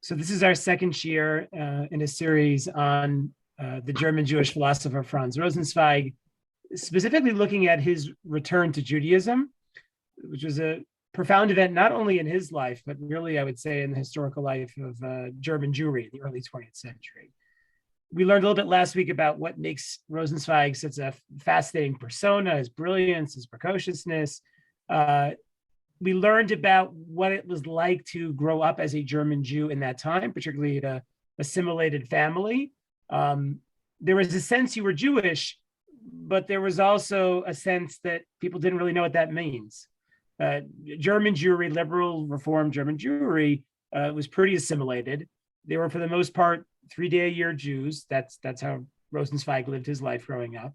So this is our second shiur in a series on the German Jewish philosopher Franz Rosenzweig, specifically looking at his return to Judaism, which was a profound event not only in his life, but really, I would say, in the historical life of German Jewry in the early 20th century. We learned a little bit last week about what makes Rosenzweig such a fascinating persona, his brilliance, his precociousness. We learned about what it was like to grow up as a German Jew in that time, particularly in an assimilated family. There was a sense you were Jewish, but there was also a sense that people didn't really know what that means. German Jewry, liberal, reformed German Jewry, was pretty assimilated. They were, for the most part, 3-day-a-year Jews. That's how Rosenzweig lived his life growing up.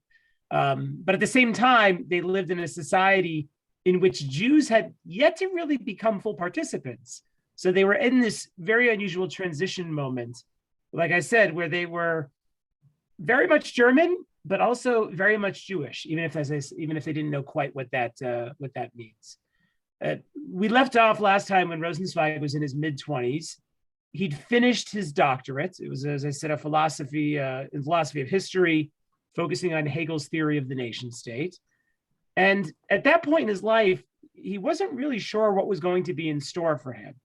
But at the same time, they lived in a society in which Jews had yet to really become full participants. So they were in this very unusual transition moment, like I said, where they were very much German, but also very much Jewish, even if they didn't know quite what that means. We left off last time when Rosenzweig was in his mid-20s. He'd finished his doctorate. It was, as I said, in philosophy of history, focusing on Hegel's theory of the nation state. And at that point in his life, he wasn't really sure what was going to be in store for him.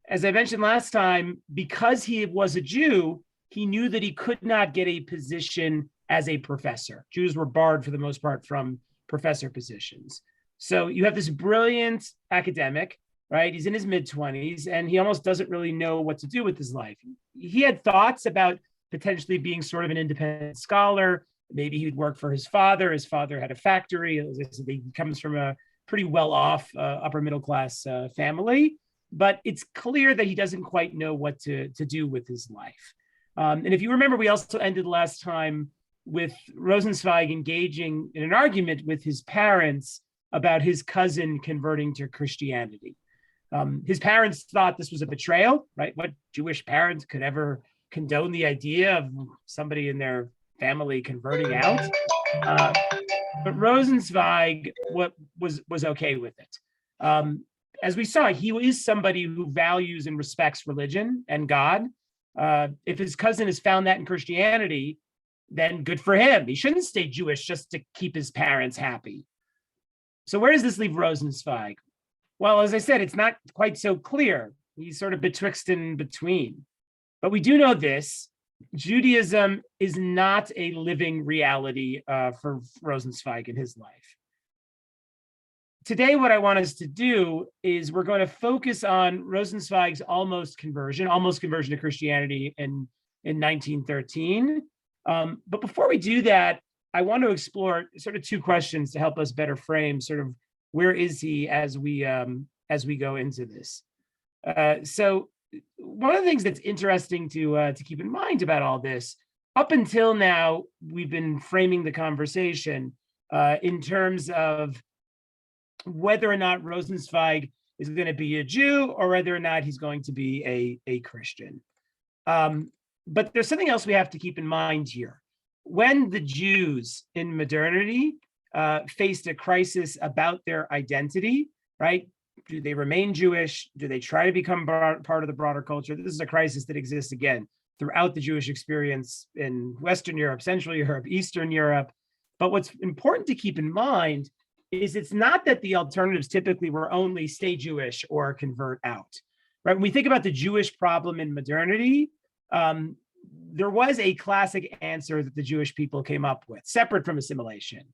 As I mentioned last time, because he was a Jew, he knew that he could not get a position as a professor. Jews were barred for the most part from professor positions. So you have this brilliant academic, right? He's in his mid-20s and he almost doesn't really know what to do with his life. He had thoughts about potentially being sort of an independent scholar. Maybe he'd work for his father. His father had a factory. As I said, he comes from a pretty well-off upper middle-class family. But it's clear that he doesn't quite know what to do with his life. And if you remember, we also ended last time with Rosenzweig engaging in an argument with his parents about his cousin converting to Christianity. His parents thought this was a betrayal, right? What Jewish parent could ever condone the idea of somebody in their family converting out? But Rosenzweig was okay with it. As we saw, he is somebody who values and respects religion and God. If his cousin has found that in Christianity, then good for him. He shouldn't stay Jewish just to keep his parents happy. So where does this leave Rosenzweig? Well, as I said, it's not quite so clear. He's sort of betwixt and between. But we do know this: Judaism is not a living reality for Rosenzweig in his life. Today, what I want us to do is we're going to focus on Rosenzweig's almost conversion to Christianity in 1913. But before we do that, I want to explore sort of two questions to help us better frame sort of where is he as we go into this. So one of the things that's interesting to keep in mind about all this, up until now, we've been framing the conversation in terms of whether or not Rosenzweig is going to be a Jew or whether or not he's going to be a Christian. But there's something else we have to keep in mind here. When the Jews in modernity faced a crisis about their identity, right? Do they remain Jewish? Do they try to become part of the broader culture? This is a crisis that exists, again, throughout the Jewish experience in Western Europe, Central Europe, Eastern Europe. But what's important to keep in mind is it's not that the alternatives typically were only stay Jewish or convert out, right? When we think about the Jewish problem in modernity, there was a classic answer that the Jewish people came up with, separate from assimilation.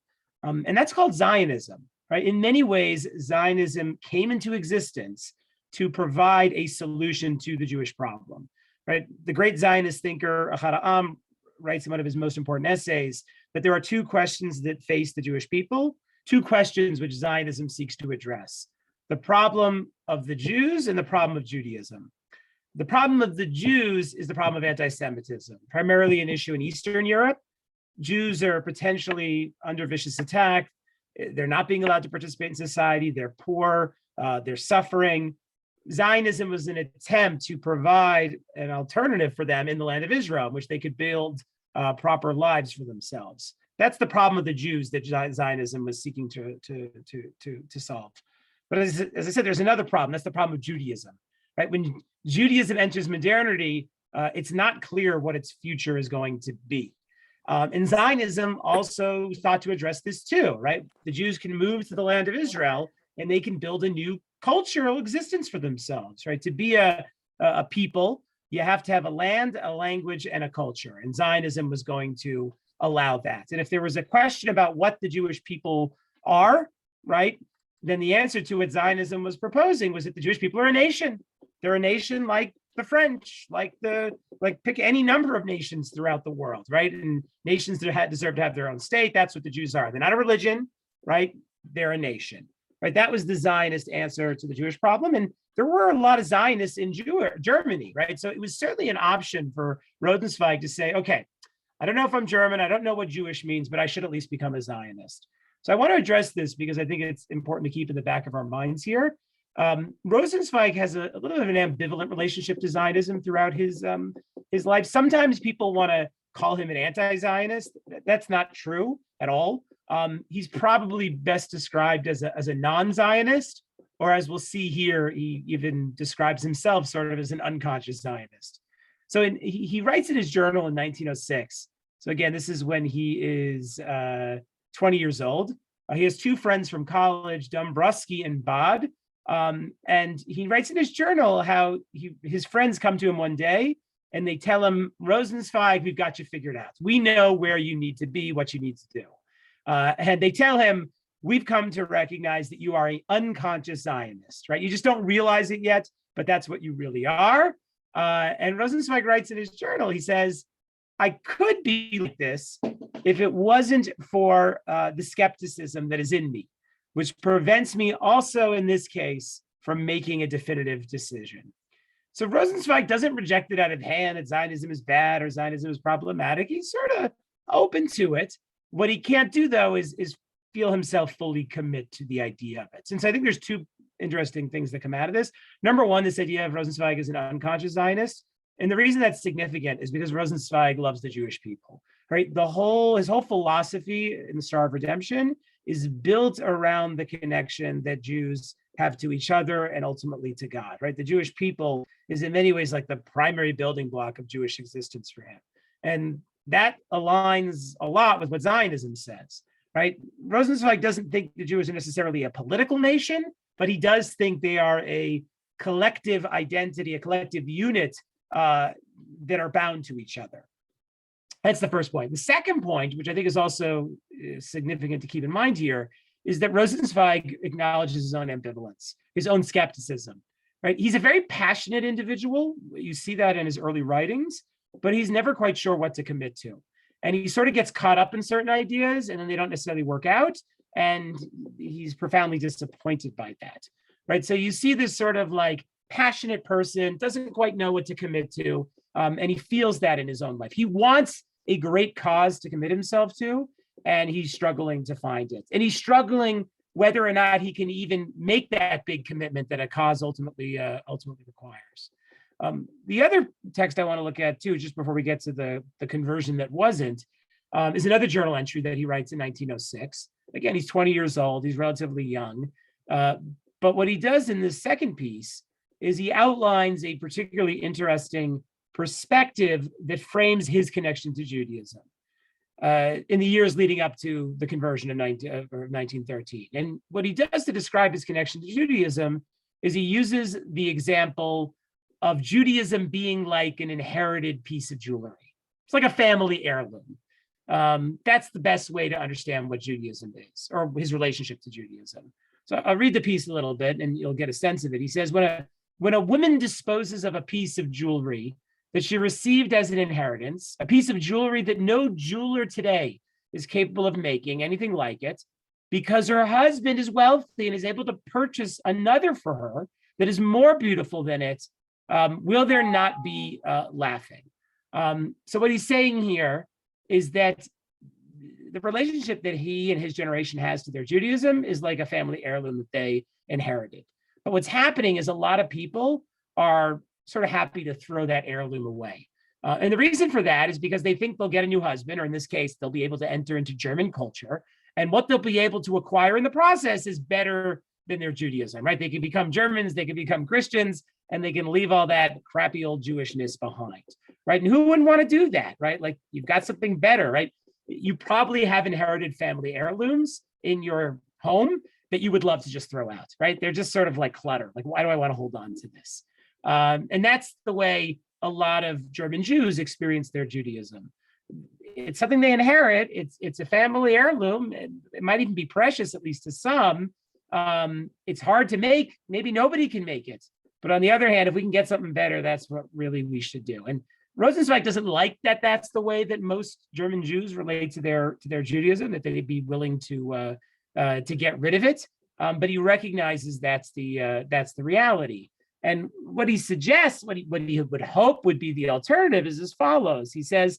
And that's called Zionism, right? In many ways, Zionism came into existence to provide a solution to the Jewish problem, right? The great Zionist thinker, Ahad Ha'am, writes in one of his most important essays that there are two questions that face the Jewish people, two questions which Zionism seeks to address: the problem of the Jews and the problem of Judaism. The problem of the Jews is the problem of anti-Semitism, primarily an issue in Eastern Europe. Jews are potentially under vicious attack. They're not being allowed to participate in society. They're poor. They're suffering. Zionism was an attempt to provide an alternative for them in the land of Israel, in which they could build proper lives for themselves. That's the problem of the Jews that Zionism was seeking to solve. But as I said, there's another problem. That's the problem of Judaism. right? When Judaism enters modernity, it's not clear what its future is going to be. And Zionism also thought to address this too, right? The Jews can move to the land of Israel and they can build a new cultural existence for themselves, right? To be a people, you have to have a land, a language, and a culture. And Zionism was going to allow that. And if there was a question about what the Jewish people are, right, then the answer to what Zionism was proposing was that the Jewish people are a nation. They're a nation like the French, like pick any number of nations throughout the world, right? And nations that deserve to have their own state. That's what the Jews are. They're not a religion, right? They're a nation, right? That was the Zionist answer to the Jewish problem. And there were a lot of Zionists in Germany, right? So it was certainly an option for Rosenzweig to say, okay, I don't know if I'm German, I don't know what Jewish means, but I should at least become a Zionist. So I want to address this because I think it's important to keep in the back of our minds here. Rosenzweig has a little bit of an ambivalent relationship to Zionism throughout his life. Sometimes people want to call him an anti-Zionist. That's not true at all. He's probably best described as a non-Zionist, or as we'll see here, he even describes himself sort of as an unconscious Zionist. So he writes in his journal in 1906. So again, this is when he is 20 years old. He has two friends from college, Dombrowski and Bod. And he writes in his journal how his friends come to him one day and they tell him, Rosenzweig, we've got you figured out. We know where you need to be, what you need to do. And they tell him, we've come to recognize that you are an unconscious Zionist, right? You just don't realize it yet, but that's what you really are. And Rosenzweig writes in his journal, he says, I could be like this if it wasn't for the skepticism that is in me, which prevents me also in this case from making a definitive decision. So Rosenzweig doesn't reject it out of hand that Zionism is bad or Zionism is problematic. He's sort of open to it. What he can't do, though, is feel himself fully commit to the idea of it. Since I think there's two interesting things that come out of this. Number one, this idea of Rosenzweig as an unconscious Zionist. And the reason that's significant is because Rosenzweig loves the Jewish people, right? His whole philosophy in the Star of Redemption is built around the connection that Jews have to each other and ultimately to God, right? The Jewish people is in many ways like the primary building block of Jewish existence for him. And that aligns a lot with what Zionism says, right? Rosenzweig doesn't think the Jews are necessarily a political nation, but he does think they are a collective identity, a collective unit that are bound to each other. That's the first point. The second point, which I think is also significant to keep in mind here, is that Rosenzweig acknowledges his own ambivalence, his own skepticism, right? He's a very passionate individual. You see that in his early writings, but he's never quite sure what to commit to. And he sort of gets caught up in certain ideas and then they don't necessarily work out. And he's profoundly disappointed by that, right? So you see this sort of like passionate person, doesn't quite know what to commit to. And he feels that in his own life. He wants a great cause to commit himself to, and he's struggling to find it. And he's struggling whether or not he can even make that big commitment that a cause ultimately requires. The other text I want to look at too, just before we get to the conversion that wasn't, is another journal entry that he writes in 1906. Again, he's 20 years old, he's relatively young. But what he does in this second piece is he outlines a particularly interesting perspective that frames his connection to Judaism in the years leading up to the conversion of 1913. And what he does to describe his connection to Judaism is he uses the example of Judaism being like an inherited piece of jewelry. It's like a family heirloom. That's the best way to understand what Judaism is, or his relationship to Judaism. So I'll read the piece a little bit and you'll get a sense of it. He says, when a woman disposes of a piece of jewelry that she received as an inheritance, a piece of jewelry that no jeweler today is capable of making anything like it, because her husband is wealthy and is able to purchase another for her that is more beautiful than it, will there not be laughing? So what he's saying here is that the relationship that he and his generation has to their Judaism is like a family heirloom that they inherited. But what's happening is a lot of people are sort of happy to throw that heirloom away. And the reason for that is because they think they'll get a new husband, or in this case, they'll be able to enter into German culture. And what they'll be able to acquire in the process is better than their Judaism, right? They can become Germans, they can become Christians, and they can leave all that crappy old Jewishness behind, right? And who wouldn't want to do that, right? Like, you've got something better, right? You probably have inherited family heirlooms in your home that you would love to just throw out, right? They're just sort of like clutter. Like, why do I want to hold on to this? And that's the way a lot of German Jews experience their Judaism. It's something they inherit. It's a family heirloom. It might even be precious, at least to some. It's hard to make. Maybe nobody can make it. But on the other hand, if we can get something better, that's what really we should do. And Rosenzweig doesn't like that that's the way that most German Jews relate to their Judaism, that they'd be willing to get rid of it. But he recognizes that's the reality. And what he suggests, what he would hope would be the alternative, is as follows. He says,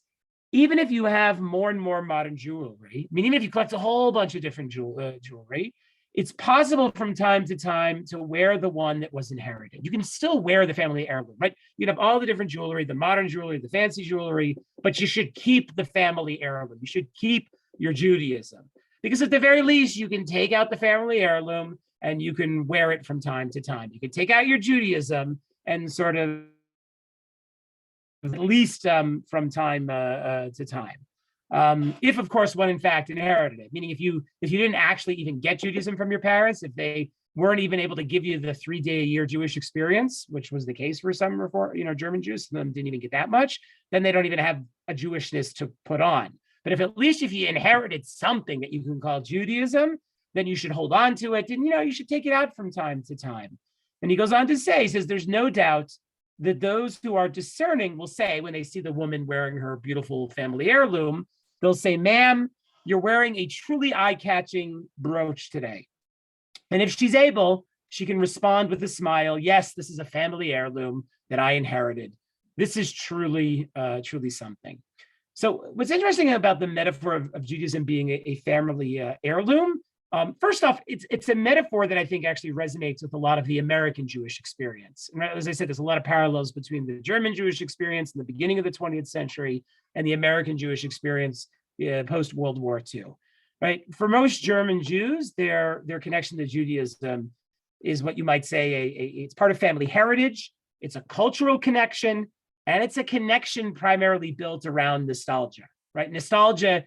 even if you have more and more modern jewelry, I mean, even if you collect a whole bunch of different jewelry, it's possible from time to time to wear the one that was inherited. You can still wear the family heirloom, right? You'd have all the different jewelry, the modern jewelry, the fancy jewelry, but you should keep the family heirloom. You should keep your Judaism. Because at the very least, you can take out the family heirloom and you can wear it from time to time. You can take out your Judaism and sort of, at least from time to time. If, of course, one in fact inherited it, meaning if you didn't actually even get Judaism from your parents, if they weren't even able to give you the 3-day-a-year Jewish experience, which was the case for some German Jews, some of them didn't even get that much, then they don't even have a Jewishness to put on. But if at least if you inherited something that you can call Judaism, then you should hold on to it, and you should take it out from time to time. And he goes on to say, he says, there's no doubt that those who are discerning will say, when they see the woman wearing her beautiful family heirloom, they'll say, ma'am, you're wearing a truly eye-catching brooch today. And if she's able, she can respond with a smile, yes, this is a family heirloom that I inherited. This is truly something. So what's interesting about the metaphor of Judaism being a family heirloom, first off, it's a metaphor that I think actually resonates with a lot of the American Jewish experience. And as I said, there's a lot of parallels between the German Jewish experience in the beginning of the 20th century and the American Jewish experience post-World War II, right? For most German Jews, their connection to Judaism is what you might say it's part of family heritage, it's a cultural connection, and it's a connection primarily built around nostalgia, right? Nostalgia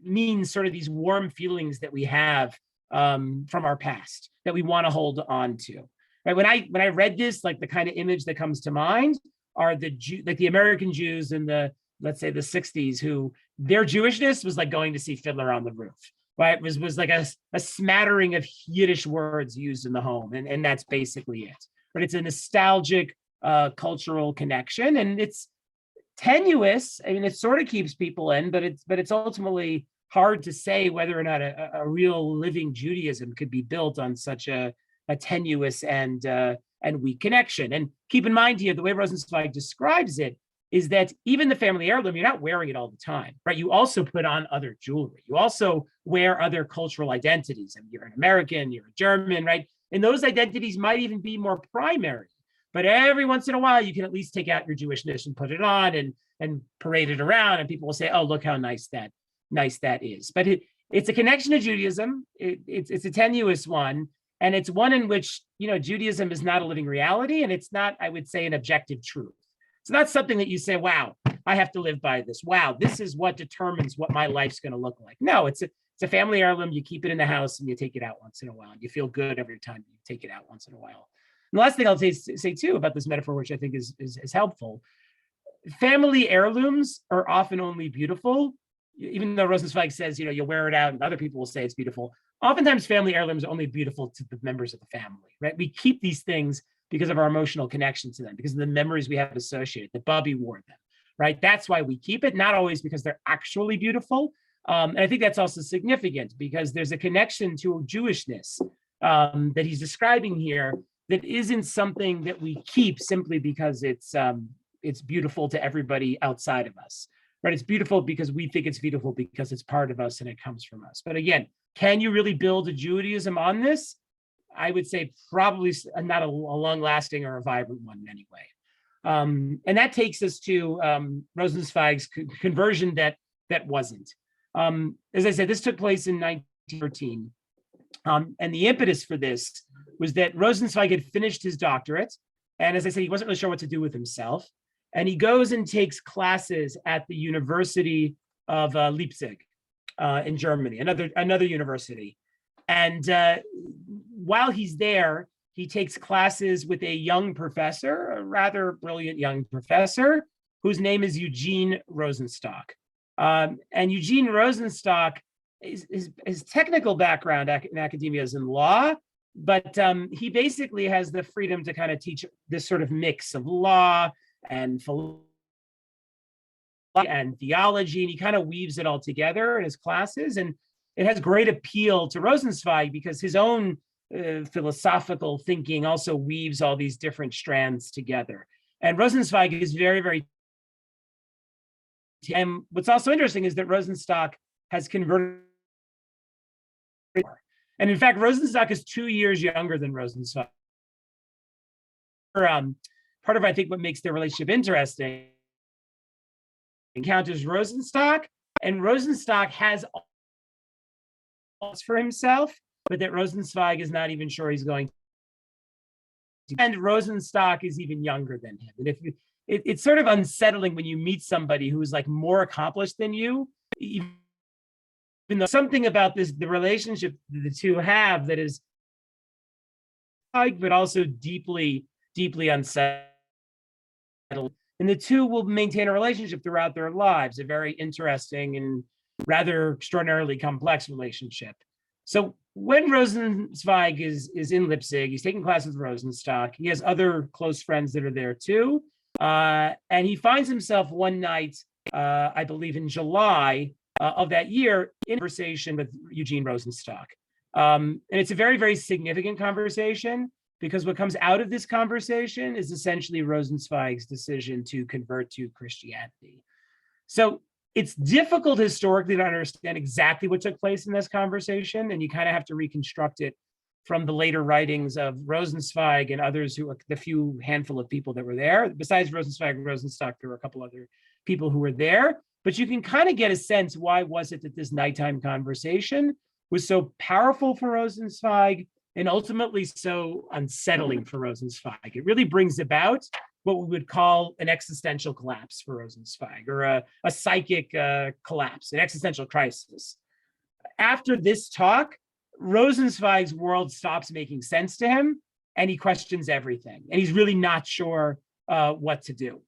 means sort of these warm feelings that we have from our past that we want to hold on to. Right? When I read this, like the kind of image that comes to mind are the American Jews in the, let's say, the 60s, who their Jewishness was like going to see Fiddler on the Roof. Right? It was like a smattering of Yiddish words used in the home, and that's basically it. But it's a nostalgic cultural connection, and it's tenuous. I mean, it sort of keeps people in, but it's ultimately hard to say whether or not a real living Judaism could be built on such a tenuous and weak connection. And keep in mind here, the way Rosenzweig describes it is that even the family heirloom, you're not wearing it all the time, right? You also put on other jewelry. You also wear other cultural identities. I mean, you're an American, you're a German, right? And those identities might even be more primary. But every once in a while, you can at least take out your Jewishness and put it on and parade it around, and people will say, "Oh, look how nice that is." But it's a connection to Judaism. It's a tenuous one, and it's one in which Judaism is not a living reality, and it's not, I would say, an objective truth. It's not something that you say, "Wow, I have to live by this. Wow, this is what determines what my life's going to look like." No, it's a family heirloom. You keep it in the house, and you take it out once in a while, and you feel good every time you take it out once in a while. And the last thing I'll say too about this metaphor, which I think is helpful, family heirlooms are often only beautiful, even though Rosenzweig says, you'll wear it out and other people will say it's beautiful. Oftentimes family heirlooms are only beautiful to the members of the family, right? We keep these things because of our emotional connection to them, because of the memories we have associated, that Bobby wore them, right? That's why we keep it, not always because they're actually beautiful. And I think that's also significant because there's a connection to Jewishness that he's describing here that isn't something that we keep simply because it's beautiful to everybody outside of us, right? It's beautiful because we think it's beautiful because it's part of us and it comes from us. But again, can you really build a Judaism on this? I would say probably not a long-lasting or a vibrant one anyway. And that takes us to Rosenzweig's conversion that wasn't. As I said, this took place in 1913. And the impetus for this was that Rosenzweig had finished his doctorate. And as I said, he wasn't really sure what to do with himself. And he goes and takes classes at the University of Leipzig in Germany, another university. And while he's there, he takes classes with a young professor, a rather brilliant young professor, whose name is Eugene Rosenstock. And Eugene Rosenstock, his technical background in academia is in law, but he basically has the freedom to kind of teach this sort of mix of law and philosophy and theology, and he kind of weaves it all together in his classes. And it has great appeal to Rosenzweig because his own philosophical thinking also weaves all these different strands together. And Rosenzweig is very, very. And what's also interesting is that Rosenstock has converted. And in fact, Rosenstock is 2 years younger than Rosenzweig. Part of, I think, what makes their relationship interesting encounters Rosenstock, and Rosenstock has all for himself, but that Rosenzweig is not even sure he's going to. And Rosenstock is even younger than him. And if it's sort of unsettling when you meet somebody who's like more accomplished than you, even though something about the relationship the two have that is, but also deeply, deeply unsettling. And the two will maintain a relationship throughout their lives, a very interesting and rather extraordinarily complex relationship. So when Rosenzweig is in Leipzig, he's taking classes with Rosenstock. He has other close friends that are there too. And he finds himself one night, I believe in July of that year, in conversation with Eugene Rosenstock. And it's a very, very significant conversation, because what comes out of this conversation is essentially Rosenzweig's decision to convert to Christianity. So it's difficult historically to understand exactly what took place in this conversation, and you kind of have to reconstruct it from the later writings of Rosenzweig and others who are the few handful of people that were there. Besides Rosenzweig and Rosenstock, there were a couple other people who were there, but you can kind of get a sense, why was it that this nighttime conversation was so powerful for Rosenzweig and ultimately so unsettling for Rosenzweig? It really brings about what we would call an existential collapse for Rosenzweig, or a psychic collapse, an existential crisis. After this talk, Rosenzweig's world stops making sense to him, and he questions everything. And he's really not sure what to do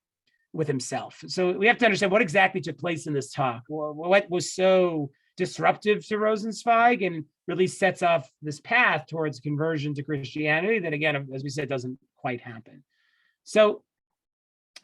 with himself. So we have to understand what exactly took place in this talk. What was so disruptive to Rosenzweig and really sets off this path towards conversion to Christianity that, again, as we said, doesn't quite happen. So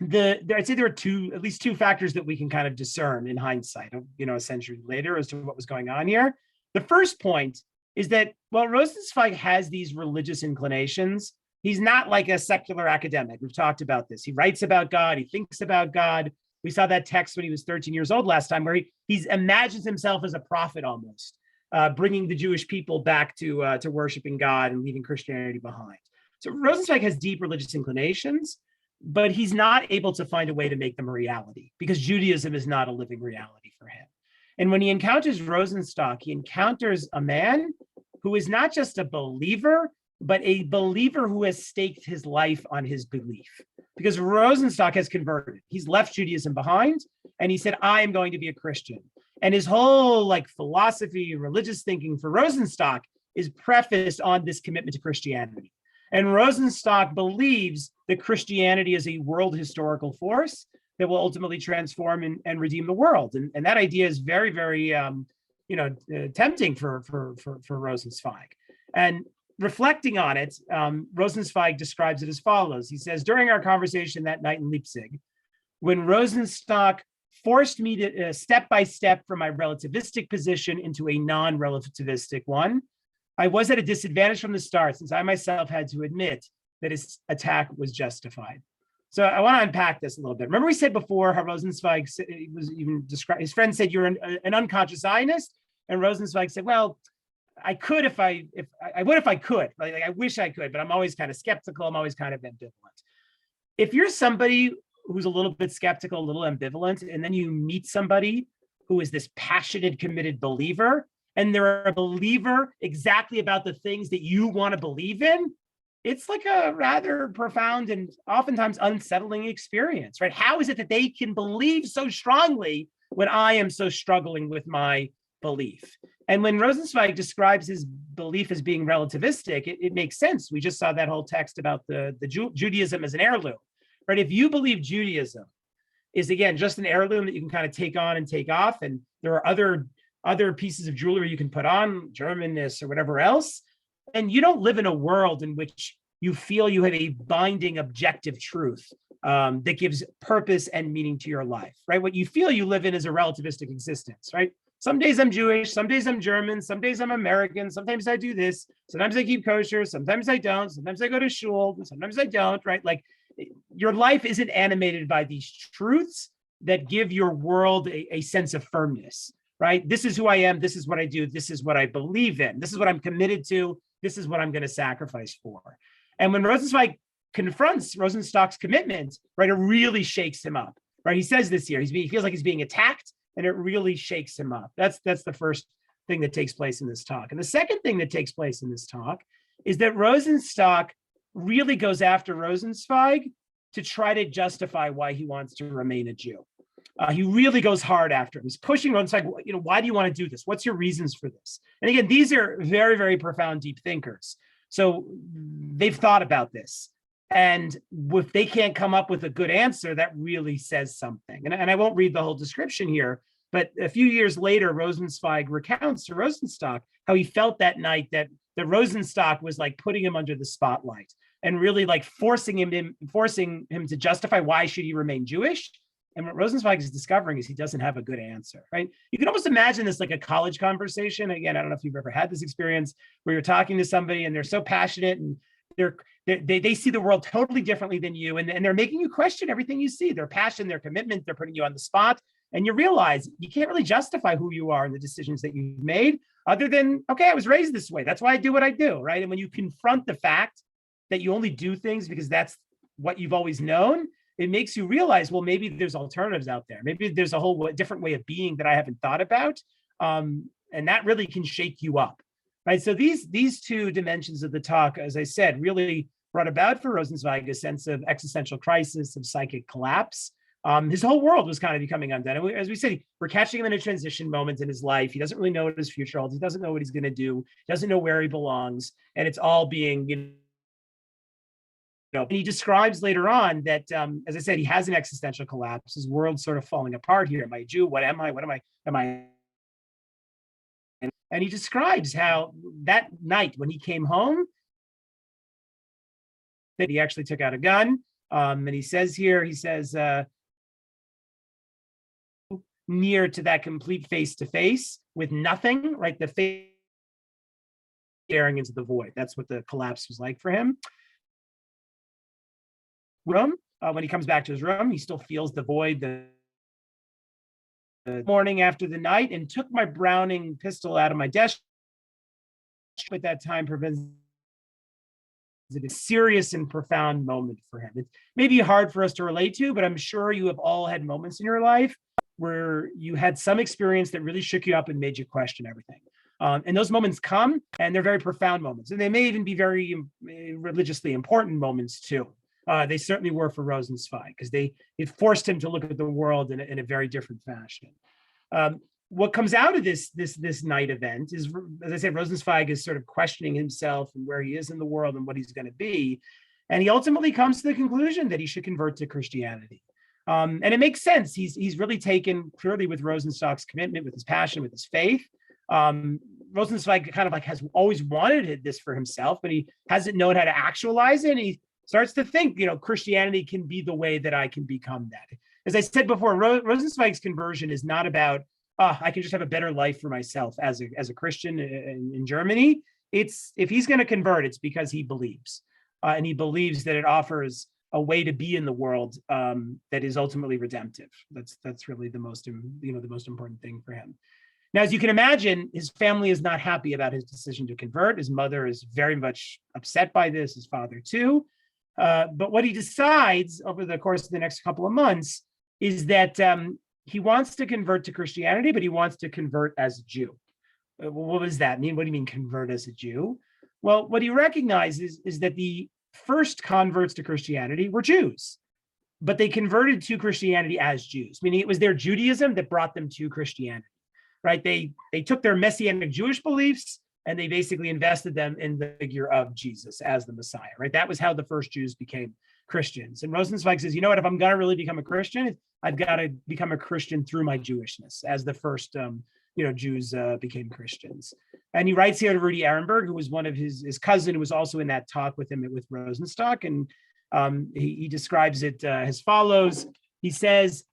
I'd say there are at least two factors that we can kind of discern in hindsight, a century later, as to what was going on here. The first point is that while Rosenzweig has these religious inclinations, he's not like a secular academic. We've talked about this. He writes about God. He thinks about God. We saw that text when he was 13 years old last time, where he imagines himself as a prophet almost, bringing the Jewish people back to worshiping God and leaving Christianity behind. So Rosenzweig has deep religious inclinations, but he's not able to find a way to make them a reality, because Judaism is not a living reality for him. And when he encounters Rosenstock, he encounters a man who is not just a believer, but a believer who has staked his life on his belief. Because Rosenstock has converted. He's left Judaism behind, and he said, I am going to be a Christian. And his whole philosophy, religious thinking for Rosenstock is prefaced on this commitment to Christianity. And Rosenstock believes that Christianity is a world historical force that will ultimately transform and redeem the world. And that idea is very, very tempting for Rosenzweig. And reflecting on it, Rosenzweig describes it as follows. He says, during our conversation that night in Leipzig, when Rosenstock forced me to step by step from my relativistic position into a non-relativistic one, I was at a disadvantage from the start, since I myself had to admit that his attack was justified. So I want to unpack this a little bit. Remember we said before how Rosenzweig was even described, his friend said, you're an unconscious Zionist, and Rosenzweig said, well, I could if I could. I wish I could, but I'm always kind of skeptical. I'm always kind of ambivalent. If you're somebody who's a little bit skeptical, a little ambivalent, and then you meet somebody who is this passionate, committed believer, and they're a believer exactly about the things that you want to believe in, it's like a rather profound and oftentimes unsettling experience, right? How is it that they can believe so strongly when I am so struggling with my belief? And when Rosenzweig describes his belief as being relativistic, it makes sense. We just saw that whole text about the Judaism as an heirloom, right? If you believe Judaism is, again, just an heirloom that you can kind of take on and take off, and there are other pieces of jewelry you can put on, Germanness or whatever else, and you don't live in a world in which you feel you have a binding objective truth that gives purpose and meaning to your life, right? What you feel you live in is a relativistic existence, right? Some days I'm Jewish, some days I'm German, some days I'm American, sometimes I do this, sometimes I keep kosher, sometimes I don't, sometimes I go to shul, sometimes I don't, right? Like, your life isn't animated by these truths that give your world a sense of firmness, right? This is who I am, this is what I do, this is what I believe in, this is what I'm committed to, this is what I'm going to sacrifice for. And when Rosenzweig confronts Rosenstock's commitment, right, it really shakes him up, right? He says this here, he feels like he's being attacked, and it really shakes him up. That's the first thing that takes place in this talk. And the second thing that takes place in this talk is that Rosenstock really goes after Rosenzweig to try to justify why he wants to remain a Jew. He really goes hard after him. He's pushing Rosenzweig, why do you want to do this? What's your reasons for this? And again, these are very, very profound, deep thinkers. So they've thought about this. And if they can't come up with a good answer, that really says something. And I won't read the whole description here, but a few years later, Rosenzweig recounts to Rosenstock how he felt that night that Rosenstock was like putting him under the spotlight and really like forcing him to justify why should he remain Jewish. And what Rosenzweig is discovering is he doesn't have a good answer, right? You can almost imagine this like a college conversation. Again, I don't know if you've ever had this experience where you're talking to somebody and they're so passionate and they see the world totally differently than you, and they're making you question everything you see. Their passion, their commitment, they're putting you on the spot, and you realize you can't really justify who you are and the decisions that you've made other than, okay, I was raised this way. That's why I do what I do, right? And when you confront the fact that you only do things because that's what you've always known, it makes you realize, well, maybe there's alternatives out there. Maybe there's a whole different way of being that I haven't thought about. And that really can shake you up, right? So these two dimensions of the talk, as I said, really brought about for Rosenzweig a sense of existential crisis, of psychic collapse. His whole world was kind of becoming undone. And as we said, we're catching him in a transition moment in his life. He doesn't really know what his future holds. He doesn't know what he's going to do. He doesn't know where he belongs. And it's all being, and he describes later on that, as I said, he has an existential collapse. His world's sort of falling apart here. Am I a Jew? What am I? What am I? Am I? And he describes how that night when he came home, that he actually took out a gun. And he says here, near to that complete face-to-face with nothing, right? The face staring into the void. That's what the collapse was like for him. When he comes back to his room, he still feels the void the morning after the night, and took my Browning pistol out of my desk at that time. Prevents a serious and profound moment for him. It may be hard for us to relate to, but I'm sure you have all had moments in your life where you had some experience that really shook you up and made you question everything. And those moments come, and they're very profound moments, and they may even be very religiously important moments too. They certainly were for Rosenzweig, because it forced him to look at the world in a very different fashion. What comes out of this night event is, as I said, Rosenzweig is sort of questioning himself and where he is in the world and what he's going to be. And he ultimately comes to the conclusion that he should convert to Christianity. And it makes sense. He's really taken clearly with Rosenstock's commitment, with his passion, with his faith. Rosenzweig kind of like has always wanted this for himself, but he hasn't known how to actualize it. And he starts to think, Christianity can be the way that I can become that. As I said before, Rosenzweig's conversion is not about, I can just have a better life for myself as a Christian in Germany. It's, if he's going to convert, it's because he believes. And he believes that it offers a way to be in the world that is ultimately redemptive. That's really the most important thing for him. Now, as you can imagine, his family is not happy about his decision to convert. His mother is very much upset by this, his father too. But what he decides over the course of the next couple of months is that he wants to convert to Christianity, but he wants to convert as a Jew. What does that mean? What do you mean convert as a Jew? Well, what he recognizes is that the first converts to Christianity were Jews, but they converted to Christianity as Jews, meaning it was their Judaism that brought them to Christianity, right? They took their Messianic Jewish beliefs and they basically invested them in the figure of Jesus as the Messiah, right? That was how the first Jews became Christians. And Rosenzweig says, you know what, if I'm going to really become a Christian, I've got to become a Christian through my Jewishness, as the first Jews became Christians. And he writes here to Rudy Ehrenberg, who was one of his cousin, who was also in that talk with him with Rosenstock. And he describes it as follows. He says,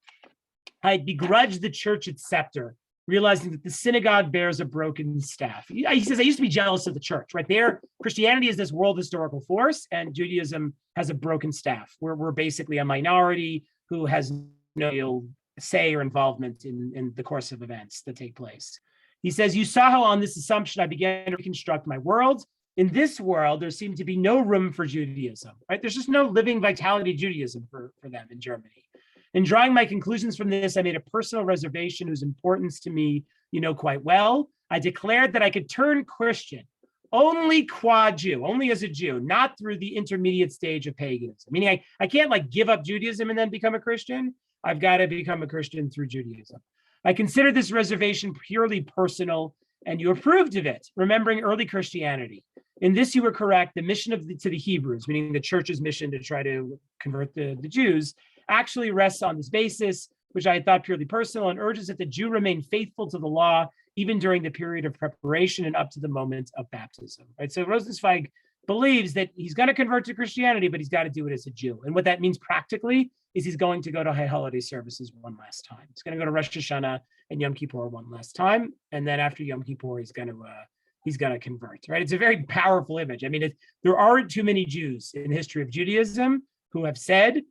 I begrudge the church its scepter, realizing that the synagogue bears a broken staff. He says, I used to be jealous of the church, right? There, Christianity is this world historical force, and Judaism has a broken staff. We're basically a minority who has no real say or involvement in the course of events that take place. He says, you saw how on this assumption I began to reconstruct my world. In this world, there seemed to be no room for Judaism, right? There's just no living vitality Judaism for them in Germany. In drawing my conclusions from this, I made a personal reservation whose importance to me you know quite well. I declared that I could turn Christian only qua Jew, only as a Jew, not through the intermediate stage of paganism. Meaning I can't like give up Judaism and then become a Christian. I've got to become a Christian through Judaism. I consider this reservation purely personal, and you approved of it, remembering early Christianity. In this, you were correct. The mission to the Hebrews, meaning the church's mission to try to convert the Jews, actually rests on this basis, which I had thought purely personal, and urges that the Jew remain faithful to the law, even during the period of preparation and up to the moment of baptism. Right. So Rosenzweig believes that he's going to convert to Christianity, but he's got to do it as a Jew. And what that means practically is he's going to go to high holiday services one last time. He's going to go to Rosh Hashanah and Yom Kippur one last time, and then after Yom Kippur, he's going to convert. Right? It's a very powerful image. I mean, there aren't too many Jews in the history of Judaism who have said,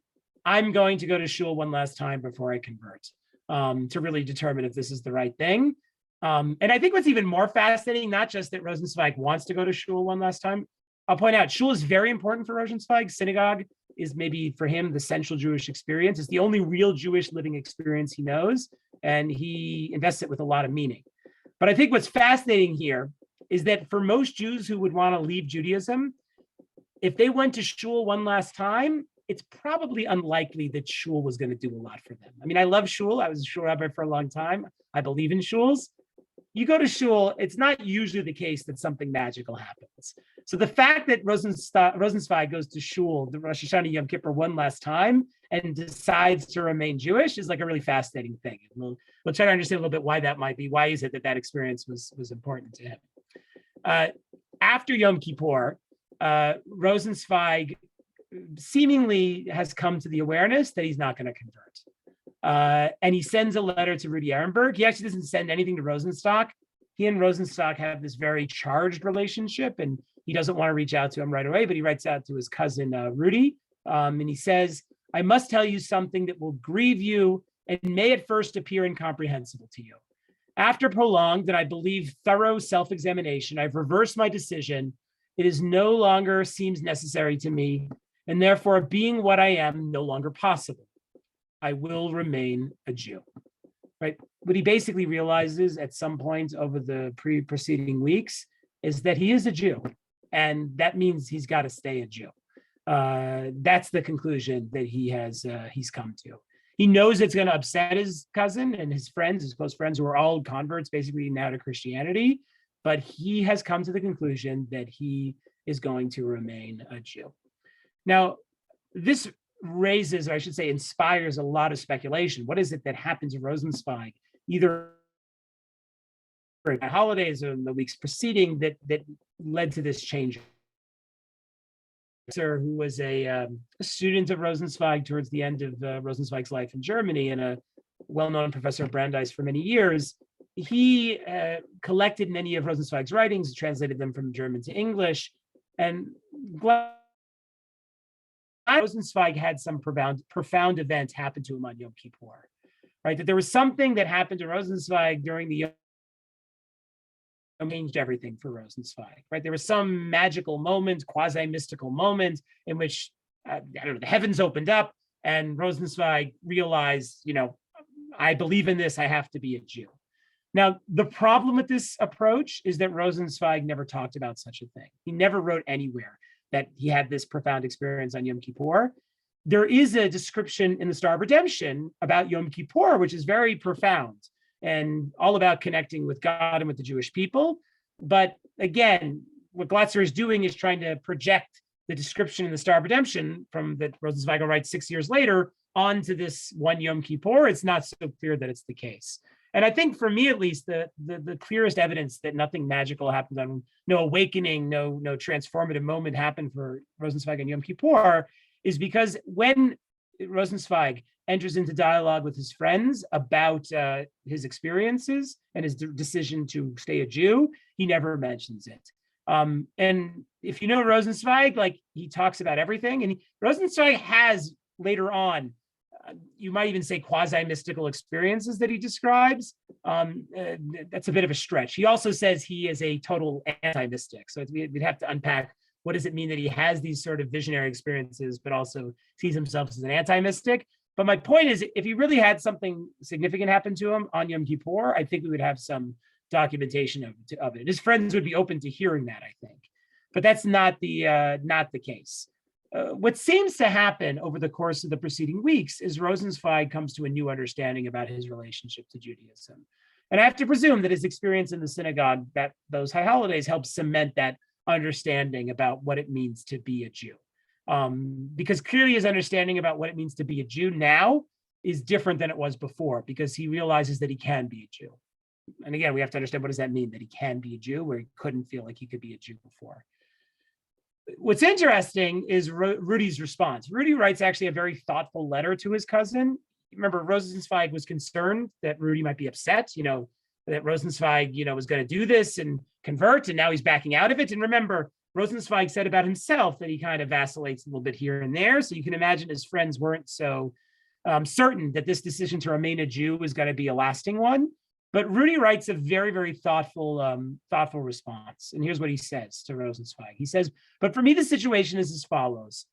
"I'm going to go to shul one last time before I convert," to really determine if this is the right thing. And I think what's even more fascinating, not just that Rosenzweig wants to go to shul one last time. I'll point out, shul is very important for Rosenzweig. Synagogue is maybe for him the central Jewish experience. It's the only real Jewish living experience he knows, and he invests it with a lot of meaning. But I think what's fascinating here is that for most Jews who would want to leave Judaism, if they went to shul one last time, it's probably unlikely that shul was going to do a lot for them. I mean, I love shul. I was a shul rabbi for a long time. I believe in shuls. You go to shul, it's not usually the case that something magical happens. So the fact that Rosenzweig goes to shul, the Rosh Hashanah Yom Kippur one last time and decides to remain Jewish is like a really fascinating thing. And we'll try to understand a little bit why that might be. Why is it that experience was important to him? After Yom Kippur, Rosenzweig seemingly has come to the awareness that he's not going to convert. And he sends a letter to Rudy Ehrenberg. He actually doesn't send anything to Rosenstock. He and Rosenstock have this very charged relationship, and he doesn't want to reach out to him right away, but he writes out to his cousin, Rudy, and he says, I must tell you something that will grieve you and may at first appear incomprehensible to you. After prolonged and I believe thorough self-examination, I've reversed my decision. It is no longer seems necessary to me, and therefore being what I am no longer possible. I will remain a Jew, right? What he basically realizes at some point over the preceding weeks is that he is a Jew, and that means he's got to stay a Jew. That's the conclusion that he's come to. He knows it's going to upset his cousin and his friends, his close friends, who are all converts basically now to Christianity, but he has come to the conclusion that he is going to remain a Jew. Now, this raises, or I should say, inspires a lot of speculation. What is it that happened to Rosenzweig, either at holidays or in the weeks preceding, that led to this change? Who was a student of Rosenzweig towards the end of Rosenzweig's life in Germany, and a well-known professor of Brandeis for many years, he collected many of Rosenzweig's writings, translated them from German to English, and Rosenzweig had some profound event happen to him on Yom Kippur, right? That there was something that happened to Rosenzweig during the Yom changed everything for Rosenzweig, right? There was some magical moment, quasi-mystical moment in which, the heavens opened up and Rosenzweig realized, I believe in this, I have to be a Jew. Now, the problem with this approach is that Rosenzweig never talked about such a thing. He never wrote anywhere that he had this profound experience on Yom Kippur. There is a description in the Star of Redemption about Yom Kippur, which is very profound and all about connecting with God and with the Jewish people. But again, what Glatzer is doing is trying to project the description in the Star of Redemption from that Rosenzweig writes 6 years later onto this one Yom Kippur. It's not so clear that it's the case. And I think for me, at least, the clearest evidence that nothing magical happened on no awakening, no transformative moment happened for Rosenzweig and Yom Kippur is because when Rosenzweig enters into dialogue with his friends about his experiences and his decision to stay a Jew, he never mentions it. And if you know Rosenzweig, like he talks about everything, and Rosenzweig has later on, you might even say quasi-mystical experiences that he describes. That's a bit of a stretch. He also says he is a total anti-mystic. So we'd have to unpack what does it mean that he has these sort of visionary experiences, but also sees himself as an anti-mystic. But my point is, if he really had something significant happen to him on Yom Kippur, I think we would have some documentation of it. His friends would be open to hearing that, I think. But that's not the case. What seems to happen over the course of the preceding weeks is Rosenzweig comes to a new understanding about his relationship to Judaism. And I have to presume that his experience in the synagogue, that those high holidays help cement that understanding about what it means to be a Jew. Because clearly his understanding about what it means to be a Jew now is different than it was before, because he realizes that he can be a Jew. And again, we have to understand, what does that mean, that he can be a Jew, where he couldn't feel like he could be a Jew before? What's interesting is Rudy's response. Rudy writes actually a very thoughtful letter to his cousin. Remember, Rosenzweig was concerned that Rudy might be upset, that Rosenzweig, was going to do this and convert, and now he's backing out of it. And remember, Rosenzweig said about himself that he kind of vacillates a little bit here and there. So you can imagine his friends weren't so certain that this decision to remain a Jew was going to be a lasting one. But Rudy writes a very, very thoughtful response. And here's what he says to Rosenzweig. He says, "But for me, the situation is as follows.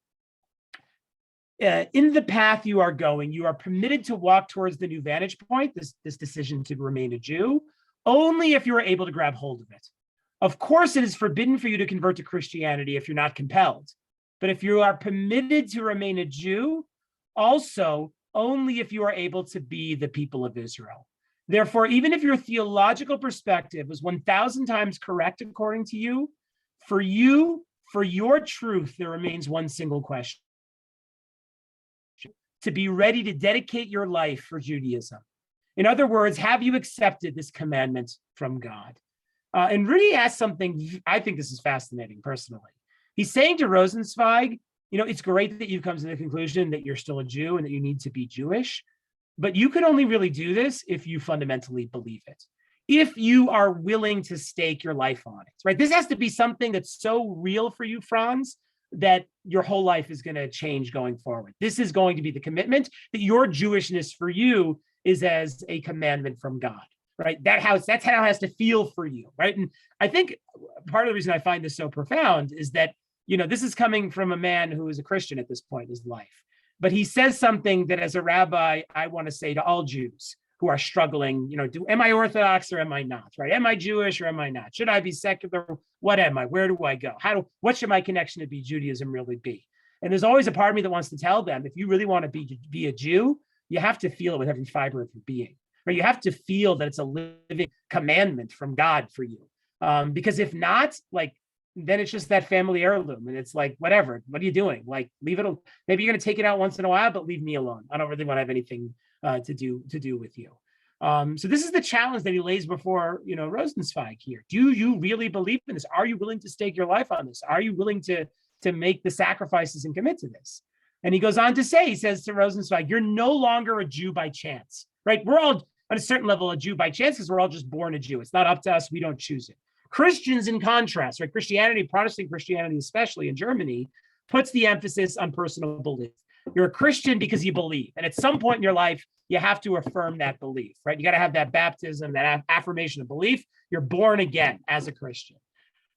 In the path you are going, you are permitted to walk towards the new vantage point, this decision to remain a Jew, only if you are able to grab hold of it. Of course, it is forbidden for you to convert to Christianity if you're not compelled. But if you are permitted to remain a Jew, also only if you are able to be the people of Israel. Therefore, even if your theological perspective was 1,000 times correct according to you, for your truth, there remains one single question: to be ready to dedicate your life for Judaism. In other words, have you accepted this commandment from God?" And Rudy asked something, I think this is fascinating personally. He's saying to Rosenzweig, it's great that you've come to the conclusion that you're still a Jew and that you need to be Jewish, but you can only really do this if you fundamentally believe it, if you are willing to stake your life on it, right? This has to be something that's so real for you, Franz, that your whole life is going to change going forward. This is going to be the commitment that your Jewishness for you is as a commandment from God, right? That's how it has to feel for you, right? And I think part of the reason I find this so profound is that, this is coming from a man who is a Christian at this point in his life. But he says something that as a rabbi, I want to say to all Jews who are struggling, am I Orthodox or am I not, right? Am I Jewish or am I not? Should I be secular? What am I? Where do I go? What should my connection to Judaism really be? And there's always a part of me that wants to tell them, if you really want to be a Jew, you have to feel it with every fiber of your being, right? You have to feel that it's a living commandment from God for you. Because if not, then it's just that family heirloom. And it's like, whatever, what are you doing? Leave it. Maybe you're going to take it out once in a while, but leave me alone. I don't really want to have anything to do with you. So this is the challenge that he lays before, Rosenzweig here. Do you really believe in this? Are you willing to stake your life on this? Are you willing to make the sacrifices and commit to this? And he goes on to say, he says to Rosenzweig, you're no longer a Jew by chance, right? We're all on a certain level a Jew by chance because we're all just born a Jew. It's not up to us. We don't choose it. Christians, in contrast, right? Christianity, Protestant Christianity, especially in Germany, puts the emphasis on personal belief. You're a Christian because you believe. And at some point in your life, you have to affirm that belief, right? You got to have that baptism, that affirmation of belief. You're born again as a Christian.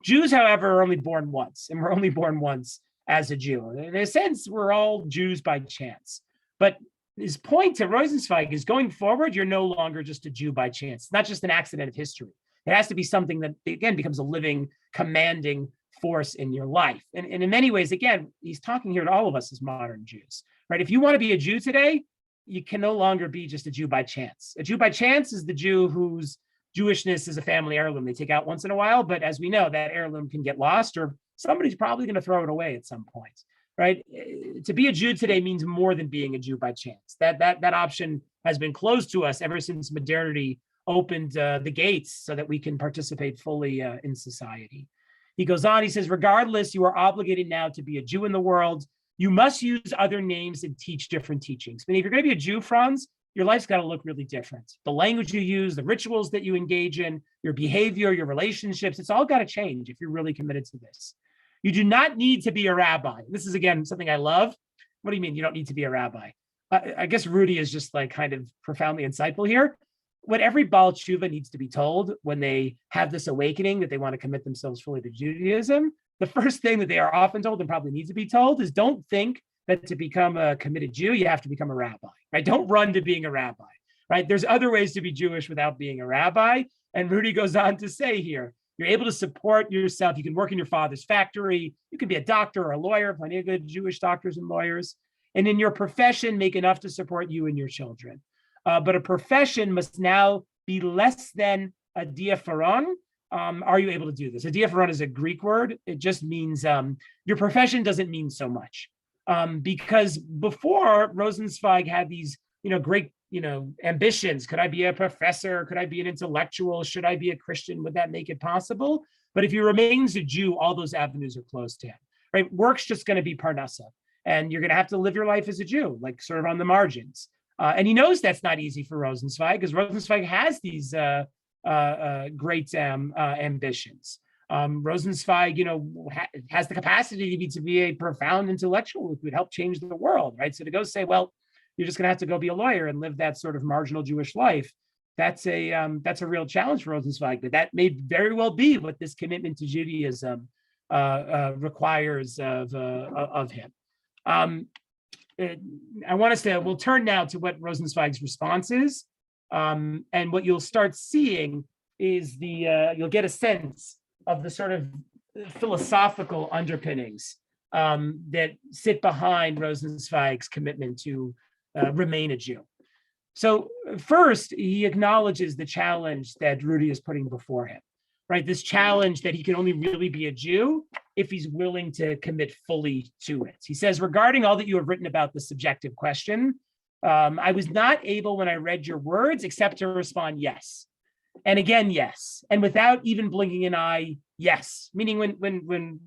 Jews, however, are only born once, and we're only born once as a Jew. In a sense, we're all Jews by chance. But his point to Rosenzweig is going forward, you're no longer just a Jew by chance. It's not just an accident of history. It has to be something that, again, becomes a living, commanding force in your life. And in many ways, again, he's talking here to all of us as modern Jews, right? If you want to be a Jew today, you can no longer be just a Jew by chance. A Jew by chance is the Jew whose Jewishness is a family heirloom they take out once in a while, but as we know, that heirloom can get lost, or somebody's probably going to throw it away at some point, right? To be a Jew today means more than being a Jew by chance. That option has been closed to us ever since modernity opened the gates so that we can participate fully in society. He goes on, he says, regardless, you are obligated now to be a Jew in the world. You must use other names and teach different teachings. But if you're going to be a Jew, Franz, your life's got to look really different. The language you use, the rituals that you engage in, your behavior, your relationships, it's all got to change if you're really committed to this. You do not need to be a rabbi. This is, again, something I love. What do you mean you don't need to be a rabbi? I guess Rudy is just like kind of profoundly insightful here. What every Baal Tshuva needs to be told when they have this awakening that they want to commit themselves fully to Judaism, the first thing that they are often told and probably need to be told is don't think that to become a committed Jew, you have to become a rabbi, right? Don't run to being a rabbi, right? There's other ways to be Jewish without being a rabbi. And Rudy goes on to say here, you're able to support yourself. You can work in your father's factory. You can be a doctor or a lawyer, plenty of good Jewish doctors and lawyers. And in your profession, make enough to support you and your children. But a profession must now be less than a diaphoron. Are you able to do this? A diaphoron is a Greek word. It just means your profession doesn't mean so much. Because before, Rosenzweig had these, great, ambitions. Could I be a professor? Could I be an intellectual? Should I be a Christian? Would that make it possible? But if he remains a Jew, all those avenues are closed to him, right? Work's just going to be parnassa. And you're going to have to live your life as a Jew, like sort of on the margins. And he knows that's not easy for Rosenzweig because Rosenzweig has these great ambitions. Rosenzweig, has the capacity to be a profound intellectual who could help change the world, right? So to go say, well, you're just going to have to go be a lawyer and live that sort of marginal Jewish life, that's a real challenge for Rosenzweig. But that may very well be what this commitment to Judaism requires of him. We'll turn now to what Rosenzweig's response is. And what you'll start seeing is you'll get a sense of the sort of philosophical underpinnings that sit behind Rosenzweig's commitment to remain a Jew. So first, he acknowledges the challenge that Rudy is putting before him, right? This challenge that he can only really be a Jew if he's willing to commit fully to it. He says, regarding all that you have written about the subjective question, I was not able when I read your words except to respond yes. And again, yes. And without even blinking an eye, yes. Meaning when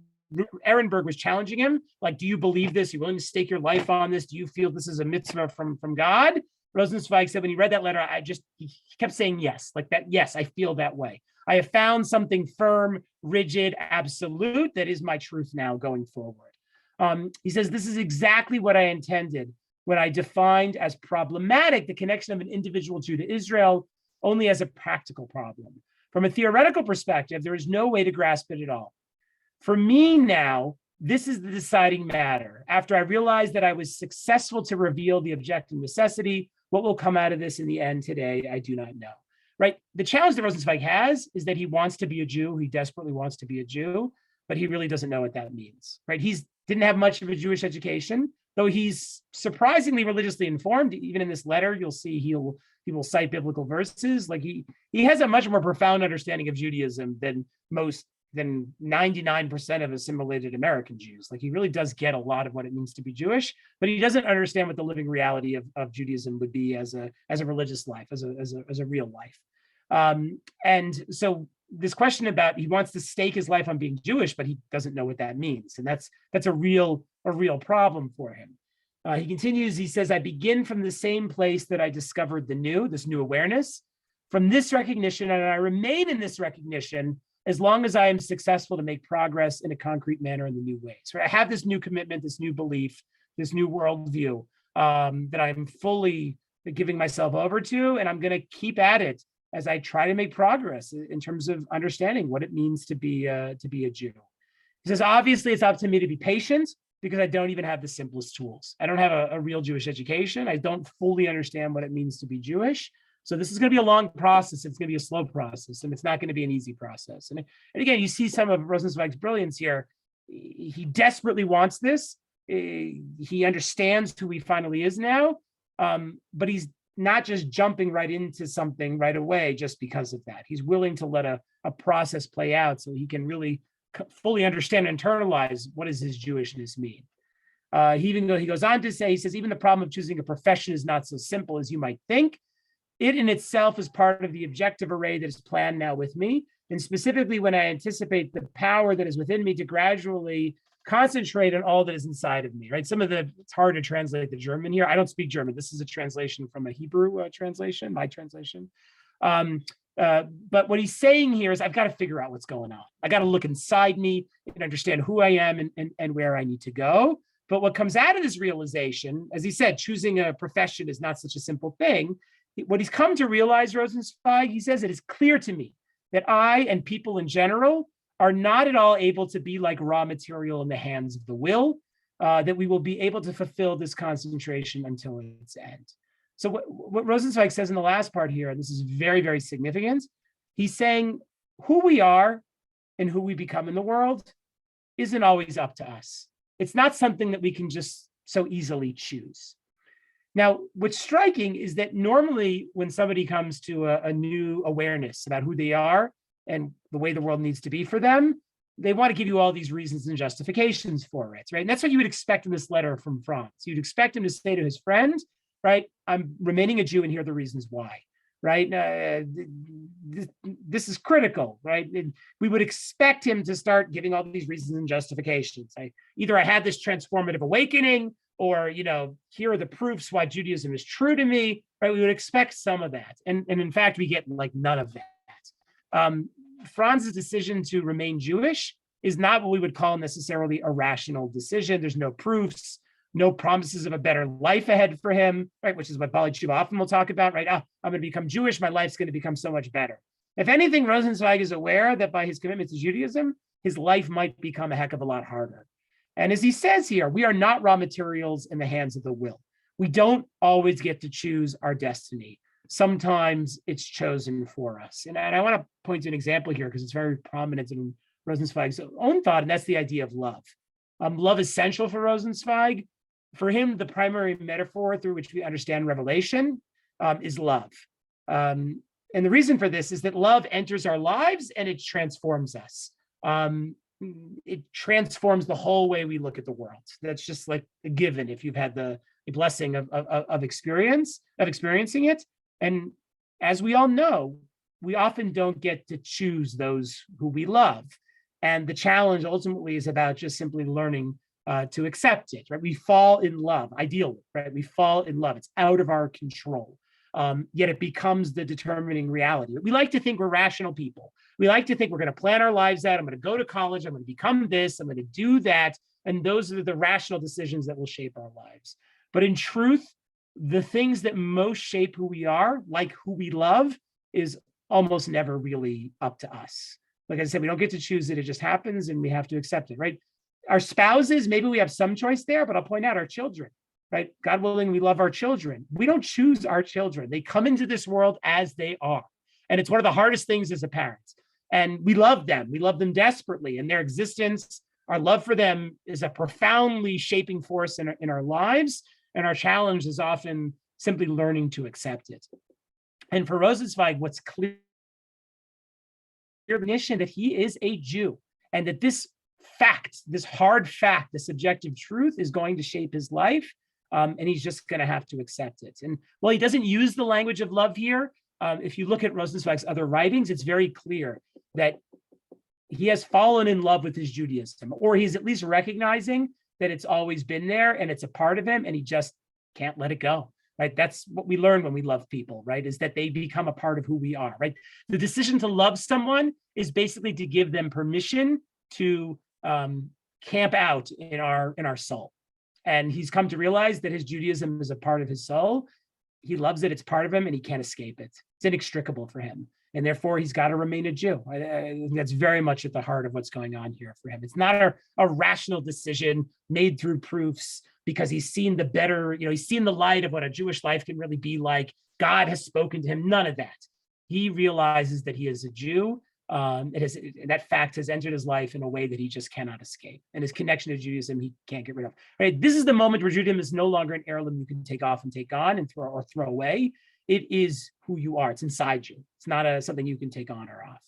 Ehrenberg was challenging him, like, do you believe this? Are you willing to stake your life on this? Do you feel this is a mitzvah from God? Rosenzweig said when he read that letter, he kept saying yes, like that. Yes, I feel that way. I have found something firm, rigid, absolute that is my truth now going forward. He says, this is exactly what I intended when I defined as problematic the connection of an individual Jew to Israel only as a practical problem. From a theoretical perspective, there is no way to grasp it at all. For me now, this is the deciding matter. After I realized that I was successful to reveal the objective necessity, what will come out of this in the end today, I do not know. Right? The challenge that Rosenzweig has is that he wants to be a Jew. He desperately wants to be a Jew, but he really doesn't know what that means. Right? He didn't have much of a Jewish education, though he's surprisingly religiously informed. Even in this letter, you'll see he will cite biblical verses. Like he has a much more profound understanding of Judaism than 99% of assimilated American Jews. Like he really does get a lot of what it means to be Jewish, but he doesn't understand what the living reality of Judaism would be as a religious life, as a real life. And so this question about he wants to stake his life on being Jewish, but he doesn't know what that means, and that's a real problem for him. He continues. He says, "I begin from the same place that I discovered this new awareness, from this recognition, and I remain in this recognition as long as I am successful to make progress in a concrete manner in the new ways. Right? I have this new commitment, this new belief, this new worldview that I'm fully giving myself over to, and I'm going to keep at it as I try to make progress in terms of understanding what it means to be a Jew." He says, "Obviously, it's up to me to be patient because I don't even have the simplest tools. I don't have a real Jewish education. I don't fully understand what it means to be Jewish. So this is going to be a long process. It's going to be a slow process, and it's not going to be an easy process. And again, you see some of Rosenzweig's brilliance here. He desperately wants this. He understands who he finally is now, but he's not just jumping right into something right away just because of that. He's willing to let a process play out so he can really fully understand and internalize what does his Jewishness mean. He goes on to say, he says, even the problem of choosing a profession is not so simple as you might think. It in itself is part of the objective array that is planned now with me. And specifically when I anticipate the power that is within me to gradually concentrate on all that is inside of me, right? It's hard to translate the German here. I don't speak German. This is a translation from a Hebrew translation, my translation. But what he's saying here is I've got to figure out what's going on. I got to look inside me and understand who I am and where I need to go. But what comes out of this realization, as he said, choosing a profession is not such a simple thing. What he's come to realize, Rosenzweig, he says, it is clear to me that I and people in general are not at all able to be like raw material in the hands of the will, that we will be able to fulfill this concentration until its end. So what Rosenzweig says in the last part here, and this is very, very significant, he's saying who we are and who we become in the world isn't always up to us. It's not something that we can just so easily choose. Now, what's striking is that normally when somebody comes to a new awareness about who they are and the way the world needs to be for them, they want to give you all these reasons and justifications for it, right? And that's what you would expect in this letter from Franz. You'd expect him to say to his friend, right, I'm remaining a Jew and here are the reasons why, right? This is critical, right? And we would expect him to start giving all these reasons and justifications. Either I had this transformative awakening, or, here are the proofs why Judaism is true to me, right? We would expect some of that. And in fact, we get like none of that. Franz's decision to remain Jewish is not what we would call necessarily a rational decision. There's no proofs, no promises of a better life ahead for him, right? Which is what Bali Tshuva often will talk about, right? I'm going to become Jewish. My life's going to become so much better. If anything, Rosenzweig is aware that by his commitment to Judaism, his life might become a heck of a lot harder. And as he says here, we are not raw materials in the hands of the will. We don't always get to choose our destiny. Sometimes it's chosen for us. And I want to point to an example here because it's very prominent in Rosenzweig's own thought, and that's the idea of love. Love is essential for Rosenzweig. For him, the primary metaphor through which we understand revelation is love. And the reason for this is that love enters our lives and it transforms us. It transforms the whole way we look at the world. That's just like a given if you've had the blessing of experiencing it. And as we all know, we often don't get to choose those who we love. And the challenge ultimately is about just simply learning to accept it, right? We fall in love, ideally, right? We fall in love. It's out of our control. Yet it becomes the determining reality. We like to think we're rational people. We like to think we're going to plan our lives out. I'm going to go to college. I'm going to become this. I'm going to do that. And those are the rational decisions that will shape our lives. But in truth, the things that most shape who we are, like who we love, is almost never really up to us. Like I said, we don't get to choose it. It just happens and we have to accept it, right? Our spouses, maybe we have some choice there, but I'll point out our children, right? God willing, we love our children. We don't choose our children. They come into this world as they are. And it's one of the hardest things as a parent. And we love them. We love them desperately. And their existence, our love for them is a profoundly shaping force in our lives. And our challenge is often simply learning to accept it. And for Rosenzweig, what's clear that he is a Jew and that this fact, this hard fact, this objective truth is going to shape his life. And he's just going to have to accept it. And while he doesn't use the language of love here, if you look at Rosenzweig's other writings, it's very clear that he has fallen in love with his Judaism, or he's at least recognizing that it's always been there and it's a part of him and he just can't let it go, right? That's what we learn when we love people, right? Is that they become a part of who we are, right? The decision to love someone is basically to give them permission to camp out in our soul. And he's come to realize that his Judaism is a part of his soul. He loves it. It's part of him and he can't escape it. It's inextricable for him. and therefore he's got to remain a Jew. I think that's very much at the heart of what's going on here for him. It's not a rational decision made through proofs because he's seen the better, he's seen the light of what a Jewish life can really be like. God has spoken to him. None of that. He realizes that he is a Jew. That fact has entered his life in a way that he just cannot escape. And his connection to Judaism, he can't get rid of. Right? This is the moment where Judaism is no longer an heirloom you can take off and take on and throw away. It is who you are. It's inside you. It's not something you can take on or off.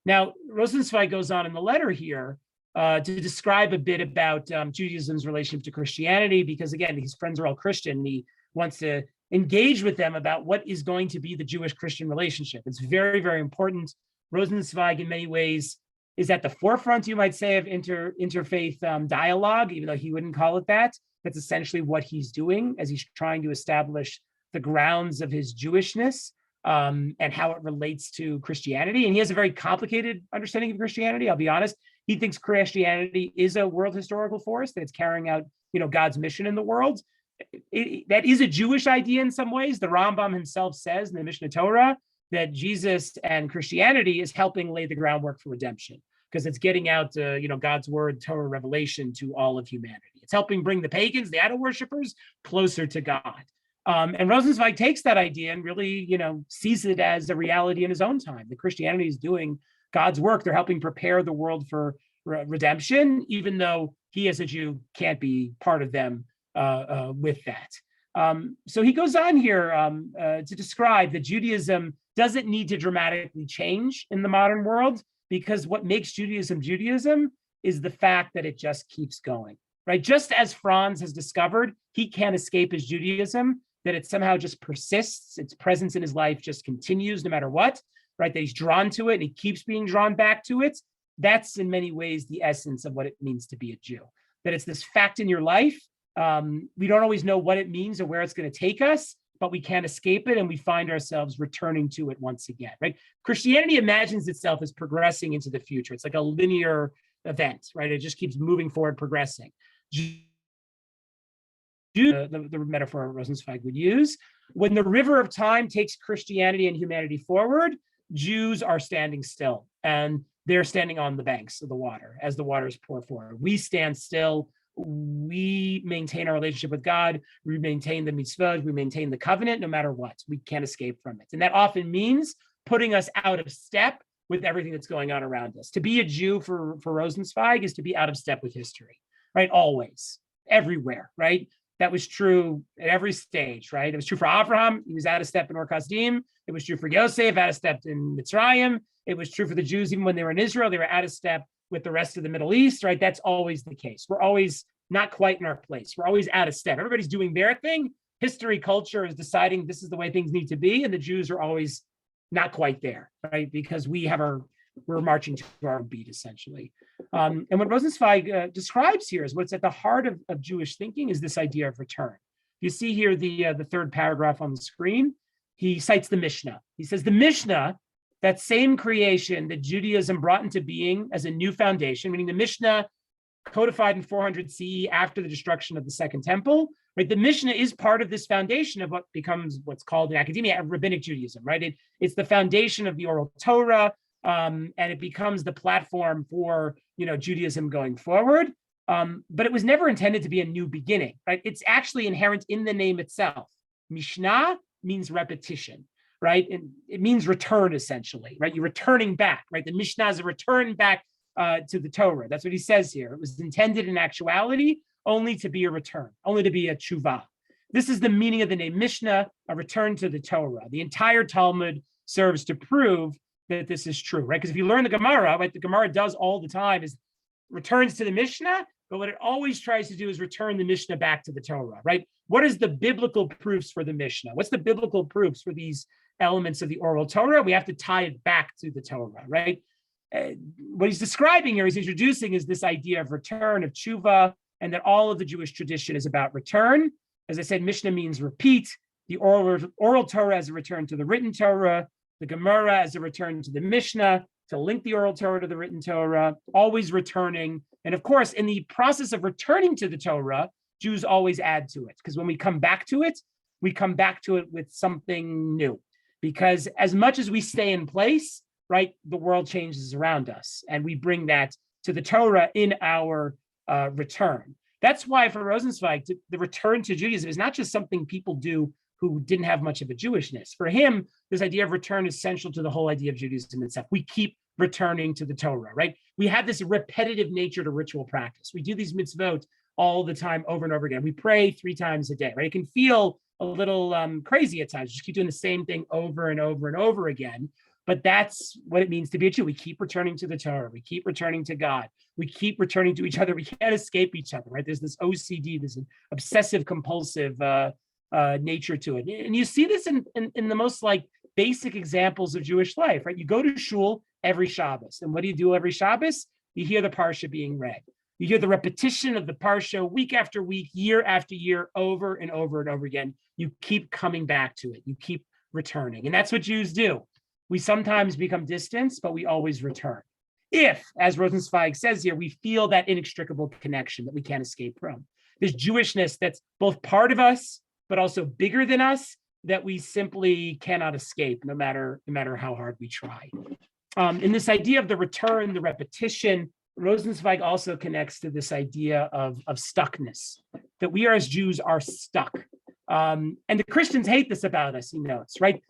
Now, Rosenzweig goes on in the letter here to describe a bit about Judaism's relationship to Christianity, because again, his friends are all Christian. And he wants to engage with them about what is going to be the Jewish-Christian relationship. It's very, very important. Rosenzweig, in many ways, is at the forefront, you might say, of interfaith dialogue, even though he wouldn't call it that. That's essentially what he's doing as he's trying to establish the grounds of his Jewishness and how it relates to Christianity. And he has a very complicated understanding of Christianity. I'll be honest. He thinks Christianity is a world historical force, that it's carrying out, God's mission in the world. That is a Jewish idea in some ways. The Rambam himself says in the Mishnah Torah that Jesus and Christianity is helping lay the groundwork for redemption, because it's getting out, God's word, Torah revelation to all of humanity. It's helping bring the pagans, the idol worshipers, closer to God. And Rosenzweig takes that idea and really, sees it as a reality in his own time. That Christianity is doing God's work. They're helping prepare the world for redemption, even though he as a Jew can't be part of them with that. So he goes on here to describe that Judaism doesn't need to dramatically change in the modern world, because what makes Judaism Judaism is the fact that it just keeps going, right? Just as Franz has discovered, he can't escape his Judaism, that it somehow just persists, its presence in his life just continues no matter what, right? That he's drawn to it and he keeps being drawn back to it. That's in many ways the essence of what it means to be a Jew, that it's this fact in your life. We don't always know what it means or where it's going to take us, but we can't escape it, and we find ourselves returning to it once again, right? Christianity imagines itself as progressing into the future. It's like a linear event, right? It just keeps moving forward, progressing. The metaphor Rosenzweig would use, when the river of time takes Christianity and humanity forward, Jews are standing still, and they're standing on the banks of the water as the waters pour forward. We stand still. We maintain our relationship with God. We maintain the mitzvot. We maintain the covenant no matter what. We can't escape from it. And that often means putting us out of step with everything that's going on around us. To be a Jew for Rosenzweig is to be out of step with history, right? Always, everywhere, right? That was true at every stage, right? It was true for Abraham. He was out of step in Ur Kasdim. It was true for Yosef, out of step in Mitzrayim. It was true for the Jews, even when they were in Israel, they were out of step with the rest of the Middle East, right? That's always the case. We're always not quite in our place. We're always out of step. Everybody's doing their thing. History, culture is deciding this is the way things need to be. And the Jews are always not quite there, right? Because we're marching to our beat, essentially. And what Rosenzweig describes here is what's at the heart of Jewish thinking is this idea of return. You see here the third paragraph on the screen. He cites the Mishnah. He says the Mishnah, that same creation that Judaism brought into being as a new foundation, meaning the Mishnah codified in 400 CE after the destruction of the Second Temple, right? The Mishnah is part of this foundation of what becomes what's called in academia rabbinic Judaism, right? It's the foundation of the oral Torah, and it becomes the platform for Judaism going forward. But it was never intended to be a new beginning, right? It's actually inherent in the name itself. Mishnah means repetition, right? And it means return, essentially, right? You're returning back, right? The Mishnah is a return back to the Torah. That's what he says here. It was intended in actuality only to be a return, only to be a tshuva. This is the meaning of the name Mishnah, a return to the Torah. The entire Talmud serves to prove that this is true, right? Because if you learn the Gemara, what the Gemara does all the time is returns to the Mishnah, but what it always tries to do is return the Mishnah back to the Torah, right? What is the biblical proofs for the Mishnah? What's the biblical proofs for these elements of the oral Torah? We have to tie it back to the Torah, right? What he's describing here, he's introducing is this idea of return, of tshuva, and that all of the Jewish tradition is about return. As I said, Mishnah means repeat. The oral Torah as a return to the written Torah, the Gemara as a return to the Mishnah, to link the oral Torah to the written Torah, always returning. And of course, in the process of returning to the Torah, Jews always add to it, because when we come back to it with something new, because as much as we stay in place, right, the world changes around us, and we bring that to the Torah in our return. That's why for Rosenzweig, the return to Judaism is not just something people do who didn't have much of a Jewishness. For him, this idea of return is central to the whole idea of Judaism itself. We keep returning to the Torah, right? We have this repetitive nature to ritual practice. We do these mitzvot all the time, over and over again. We pray 3 times a day, right? It can feel a little crazy at times. Just keep doing the same thing over and over and over again. But that's what it means to be a Jew. We keep returning to the Torah. We keep returning to God. We keep returning to each other. We can't escape each other, right? There's this OCD, this obsessive compulsive nature to it. And you see this in the most like basic examples of Jewish life, right? You go to shul every Shabbos. And what do you do every Shabbos? You hear the parsha being read. You hear the repetition of the parsha week after week, year after year, over and over and over again. You keep coming back to it. You keep returning. And that's what Jews do. We sometimes become distant, but we always return. If, as Rosenzweig says here, we feel that inextricable connection that we can't escape from. There's Jewishness that's both part of us, but also bigger than us, that we simply cannot escape, no matter how hard we try. In this idea of the return, the repetition, Rosenzweig also connects to this idea of stuckness, that we as Jews are stuck. And the Christians hate this about us, he notes, right?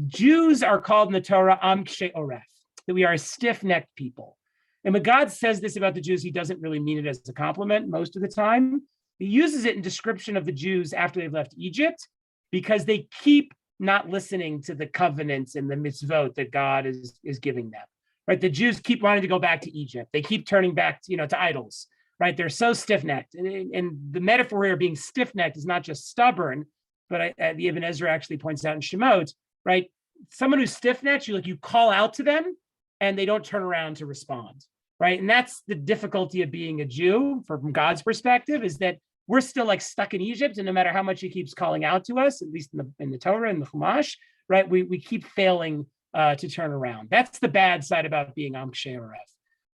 Jews are called in the Torah am kshei oref, that we are a stiff-necked people. And when God says this about the Jews, he doesn't really mean it as a compliment most of the time. He uses it in description of the Jews after they've left Egypt, because they keep not listening to the covenants and the mitzvot that God is giving them. Right? The Jews keep wanting to go back to Egypt. They keep turning back, to idols. Right? They're so stiff-necked, and the metaphor here of being stiff-necked is not just stubborn, but the Ibn Ezra actually points out in Shemot. Right? Someone who's stiff-necked, you call out to them and they don't turn around to respond. Right? And that's the difficulty of being a Jew from God's perspective, is that we're still like stuck in Egypt. And no matter how much he keeps calling out to us, at least in the Torah and the Chumash, right? We keep failing to turn around. That's the bad side about being am kshei oref.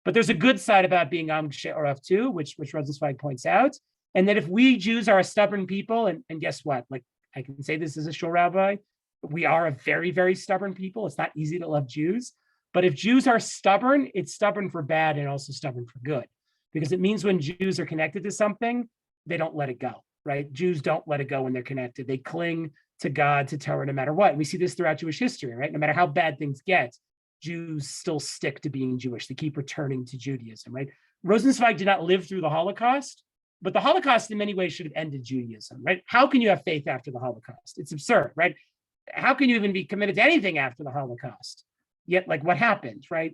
But there's a good side about being am kshei oref too, which Rosenzweig points out. And that if we Jews are a stubborn people, and guess what? Like, I can say this as a shul rabbi, we are a very, very stubborn people. It's not easy to love Jews. But if Jews are stubborn, it's stubborn for bad and also stubborn for good. Because it means when Jews are connected to something, they don't let it go, right? Jews don't let it go when they're connected. They cling to God, to Torah, no matter what. And we see this throughout Jewish history, right? No matter how bad things get, Jews still stick to being Jewish. They keep returning to Judaism, right? Rosenzweig did not live through the Holocaust, but the Holocaust in many ways should have ended Judaism, right? How can you have faith after the Holocaust? It's absurd, right? How can you even be committed to anything after the Holocaust? Yet, like, what happened, right?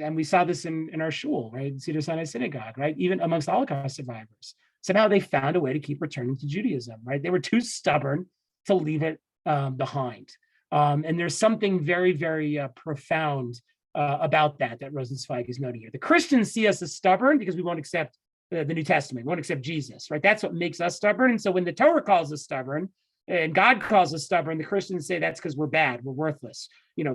And we saw this in our shul, right? Cedar Sinai Synagogue, right? Even amongst Holocaust survivors. Somehow they found a way to keep returning to Judaism, right? They were too stubborn to leave it behind. And there's something very, very profound about that Rosenzweig is noting here. The Christians see us as stubborn because we won't accept the New Testament, we won't accept Jesus, right? That's what makes us stubborn. And so when the Torah calls us stubborn and God calls us stubborn, the Christians say that's because we're bad, we're worthless.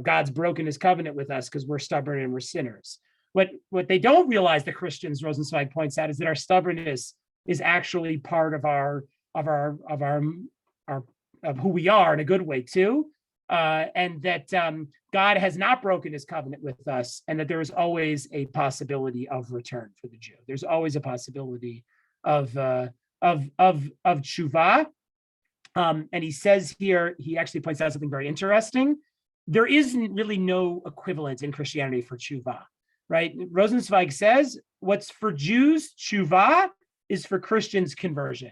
God's broken his covenant with us because we're stubborn and we're sinners. What they don't realize, the Christians, Rosenzweig points out, is that our stubbornness is actually part of who we are in a good way too, and that God has not broken his covenant with us, and that there is always a possibility of return for the Jew. There's always a possibility of tshuva, and he says here, he actually points out something very interesting. There isn't really no equivalent in Christianity for tshuva, right? Rosenzweig says what's for Jews tshuva is for Christians conversion.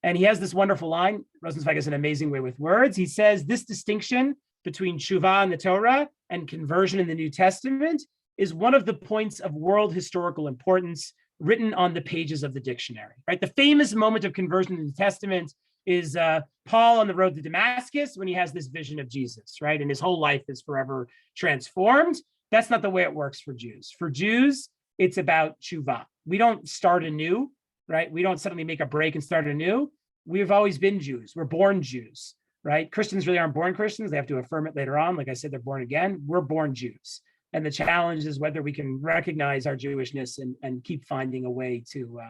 And he has this wonderful line. Rosenzweig has an amazing way with words. He says this distinction between tshuva in the Torah and conversion in the New Testament is one of the points of world historical importance written on the pages of the dictionary, right? The famous moment of conversion in the New Testament is Paul on the road to Damascus when he has this vision of Jesus, right? And his whole life is forever transformed. That's not the way it works for Jews. For Jews, it's about tshuva. We don't start anew, right? We don't suddenly make a break and start anew. We've always been Jews. We're born Jews, right? Christians really aren't born Christians. They have to affirm it later on. Like I said, they're born again. We're born Jews. And the challenge is whether we can recognize our Jewishness and keep finding a way to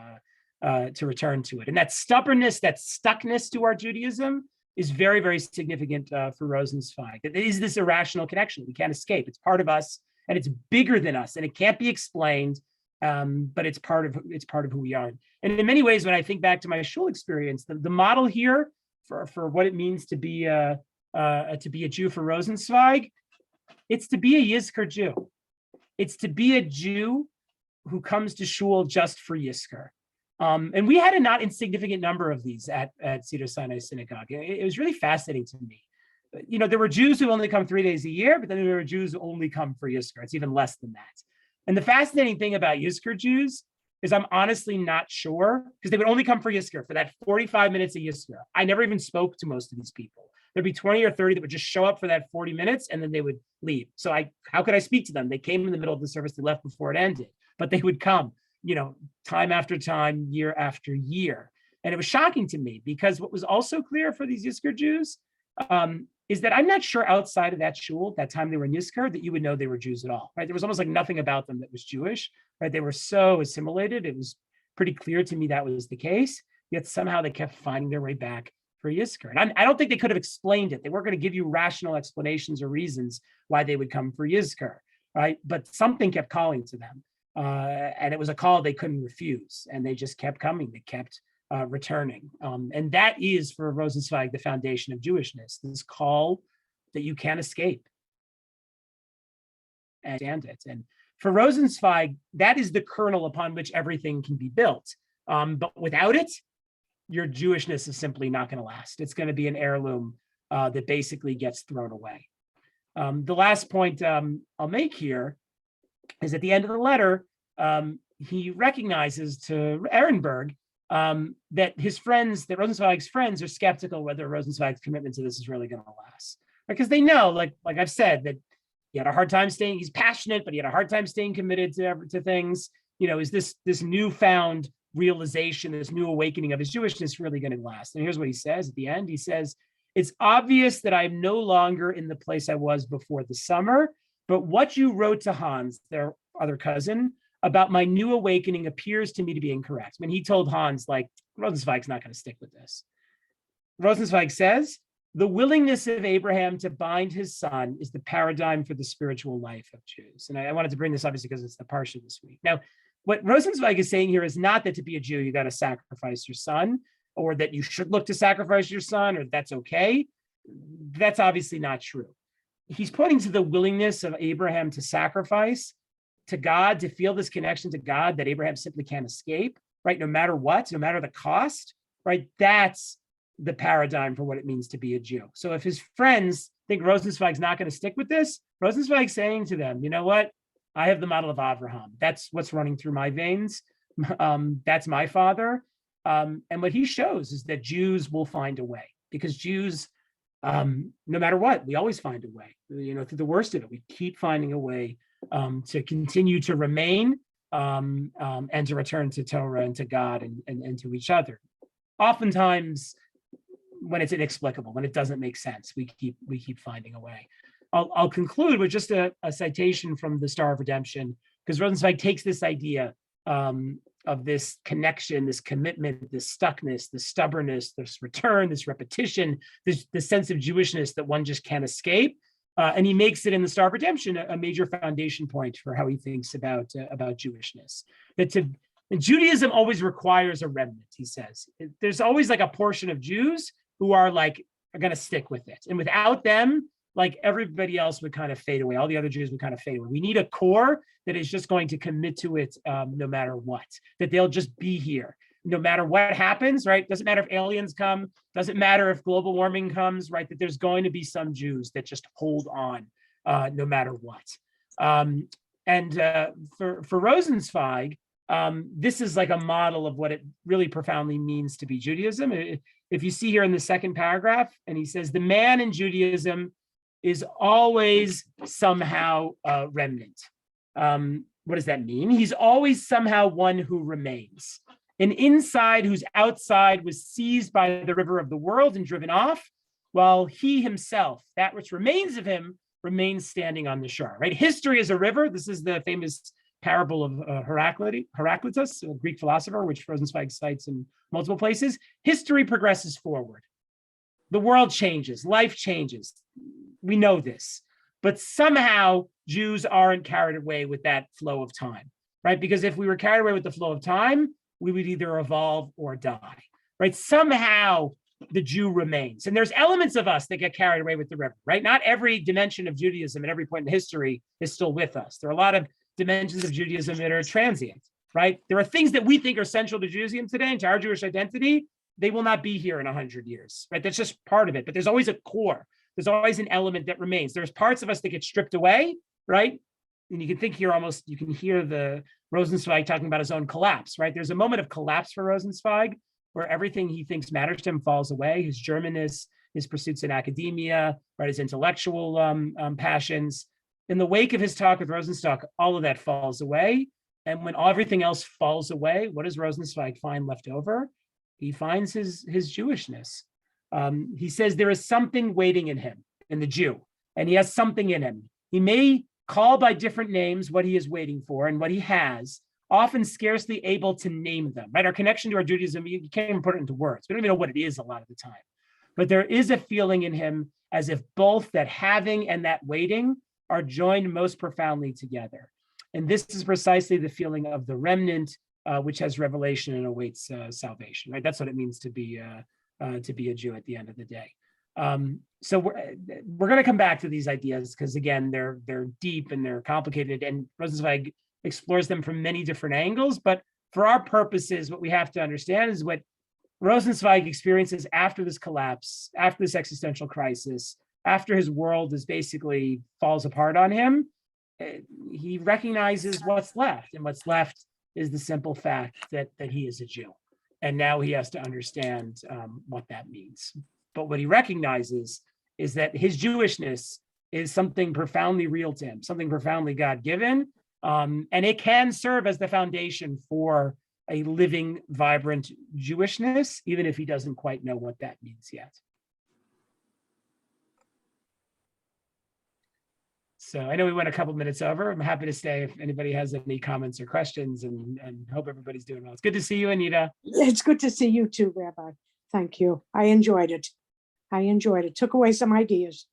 return to it. And that stubbornness, that stuckness to our Judaism, is very, very significant for Rosenzweig. It is this irrational connection. We can't escape. It's part of us, and it's bigger than us, and it can't be explained. But it's part of who we are. And in many ways, when I think back to my shul experience, the model here for what it means to be a Jew for Rosenzweig, it's to be a Yizkor Jew. It's to be a Jew who comes to shul just for Yizkor. And we had a not insignificant number of these at Cedar Sinai Synagogue. It was really fascinating to me. You know, there were Jews who only come 3 days a year, but then there were Jews who only come for Yizkor. It's even less than that. And the fascinating thing about Yizkor Jews is I'm honestly not sure, because they would only come for Yizkor, for that 45 minutes of Yizkor. I never even spoke to most of these people. There'd be 20 or 30 that would just show up for that 40 minutes and then they would leave. So how could I speak to them? They came in the middle of the service, they left before it ended, but they would come, time after time, year after year. And it was shocking to me because what was also clear for these Yizkor Jews is that I'm not sure outside of that shul, that time they were in Yizkor, that you would know they were Jews at all, right? There was almost like nothing about them that was Jewish, right? They were so assimilated. It was pretty clear to me that was the case, yet somehow they kept finding their way back for Yizkor. And I don't think they could have explained it. They weren't going to give you rational explanations or reasons why they would come for Yizkor, right? But something kept calling to them. And it was a call they couldn't refuse. And they just kept coming. They kept returning. And that is, for Rosenzweig, the foundation of Jewishness, this call that you can't escape and stand it. And for Rosenzweig, that is the kernel upon which everything can be built. But without it, your Jewishness is simply not going to last. It's going to be an heirloom that basically gets thrown away. The last point I'll make here is at the end of the letter, he recognizes to Ehrenberg that his friends, that Rosenzweig's friends, are skeptical whether Rosenzweig's commitment to this is really going to last. Because they know, like I've said, that he had a hard time staying, he's passionate, but he had a hard time staying committed to things. Is this newfound realization, this new awakening of his Jewishness really going to last? And here's what he says at the end. He says, "It's obvious that I'm no longer in the place I was before the summer, but what you wrote to Hans, their other cousin, about my new awakening appears to me to be incorrect." When he told Hans, Rosenzweig's not going to stick with this. Rosenzweig says, "The willingness of Abraham to bind his son is the paradigm for the spiritual life of Jews." And I wanted to bring this obviously because it's the parsha this week. Now, what Rosenzweig is saying here is not that to be a Jew, you got to sacrifice your son, or that you should look to sacrifice your son, or that's okay. That's obviously not true. He's pointing to the willingness of Abraham to sacrifice to God, to feel this connection to God that Abraham simply can't escape, right? No matter what, no matter the cost, right? That's the paradigm for what it means to be a Jew. So if his friends think Rosenzweig's not going to stick with this, Rosenzweig's saying to them, you know what? I have the model of Abraham. That's what's running through my veins. That's my father. And what he shows is that Jews will find a way, because Jews, no matter what, we always find a way. Through the worst of it, we keep finding a way to continue to remain and to return to Torah and to God and to each other. Oftentimes, when it's inexplicable, when it doesn't make sense, we keep finding a way. I'll conclude with just a citation from the Star of Redemption, because Rosenzweig takes this idea of this connection, this commitment, this stuckness, this stubbornness, this return, this repetition, this sense of Jewishness that one just can't escape. And he makes it in the Star of Redemption a major foundation point for how he thinks about Jewishness. And Judaism always requires a remnant, he says. There's always a portion of Jews who are going to stick with it. And without them, everybody else would kind of fade away. All the other Jews would kind of fade away. We need a core that is just going to commit to it no matter what, that they'll just be here. No matter what happens, right? Doesn't matter if aliens come, doesn't matter if global warming comes, right? That there's going to be some Jews that just hold on no matter what. For Rosenzweig, this is a model of what it really profoundly means to be Judaism. If you see here in the second paragraph, and he says, the man in Judaism is always somehow a remnant. What does that mean? He's always somehow one who remains. An inside whose outside was seized by the river of the world and driven off, while he himself, that which remains of him, remains standing on the shore, right? History is a river. This is the famous parable of Heraclitus, a Greek philosopher, which Rosenzweig cites in multiple places. History progresses forward. The world changes, life changes. We know this, but somehow Jews aren't carried away with that flow of time, right? Because if we were carried away with the flow of time, we would either evolve or die, right? Somehow the Jew remains. And there's elements of us that get carried away with the river, right? Not every dimension of Judaism at every point in history is still with us. There are a lot of dimensions of Judaism that are transient, right? There are things that we think are central to Judaism today and to our Jewish identity. They will not be here in 100 years, right? That's just part of it. But there's always a core. There's always an element that remains. There's parts of us that get stripped away, right? And you can think here almost, you can hear the Rosenzweig talking about his own collapse, right? There's a moment of collapse for Rosenzweig where everything he thinks matters to him falls away. His Germanness, his pursuits in academia, right? His intellectual passions. In the wake of his talk with Rosenzweig, all of that falls away. And when everything else falls away, what does Rosenzweig find left over? He finds his Jewishness. He says there is something waiting in him, in the Jew, and he has something in him. He may call by different names what he is waiting for and what he has, often scarcely able to name them, right? Our connection to our Judaism, you can't even put it into words. We don't even know what it is a lot of the time. But there is a feeling in him as if both that having and that waiting are joined most profoundly together. And this is precisely the feeling of the remnant, which has revelation and awaits salvation, right? That's what it means to be a Jew at the end of the day. So we're going to come back to these ideas because again, they're deep and they're complicated, and Rosenzweig explores them from many different angles. But for our purposes, what we have to understand is what Rosenzweig experiences after this collapse, after this existential crisis, after his world is basically falls apart on him. He recognizes what's left, and what's left is the simple fact that he is a Jew. And now he has to understand what that means. But what he recognizes is that his Jewishness is something profoundly real to him, something profoundly God-given, and it can serve as the foundation for a living, vibrant Jewishness, even if he doesn't quite know what that means yet. So I know we went a couple minutes over. I'm happy to stay if anybody has any comments or questions, and hope everybody's doing well. It's good to see you, Anita. It's good to see you too, Rabbi. Thank you. I enjoyed it. Took away some ideas.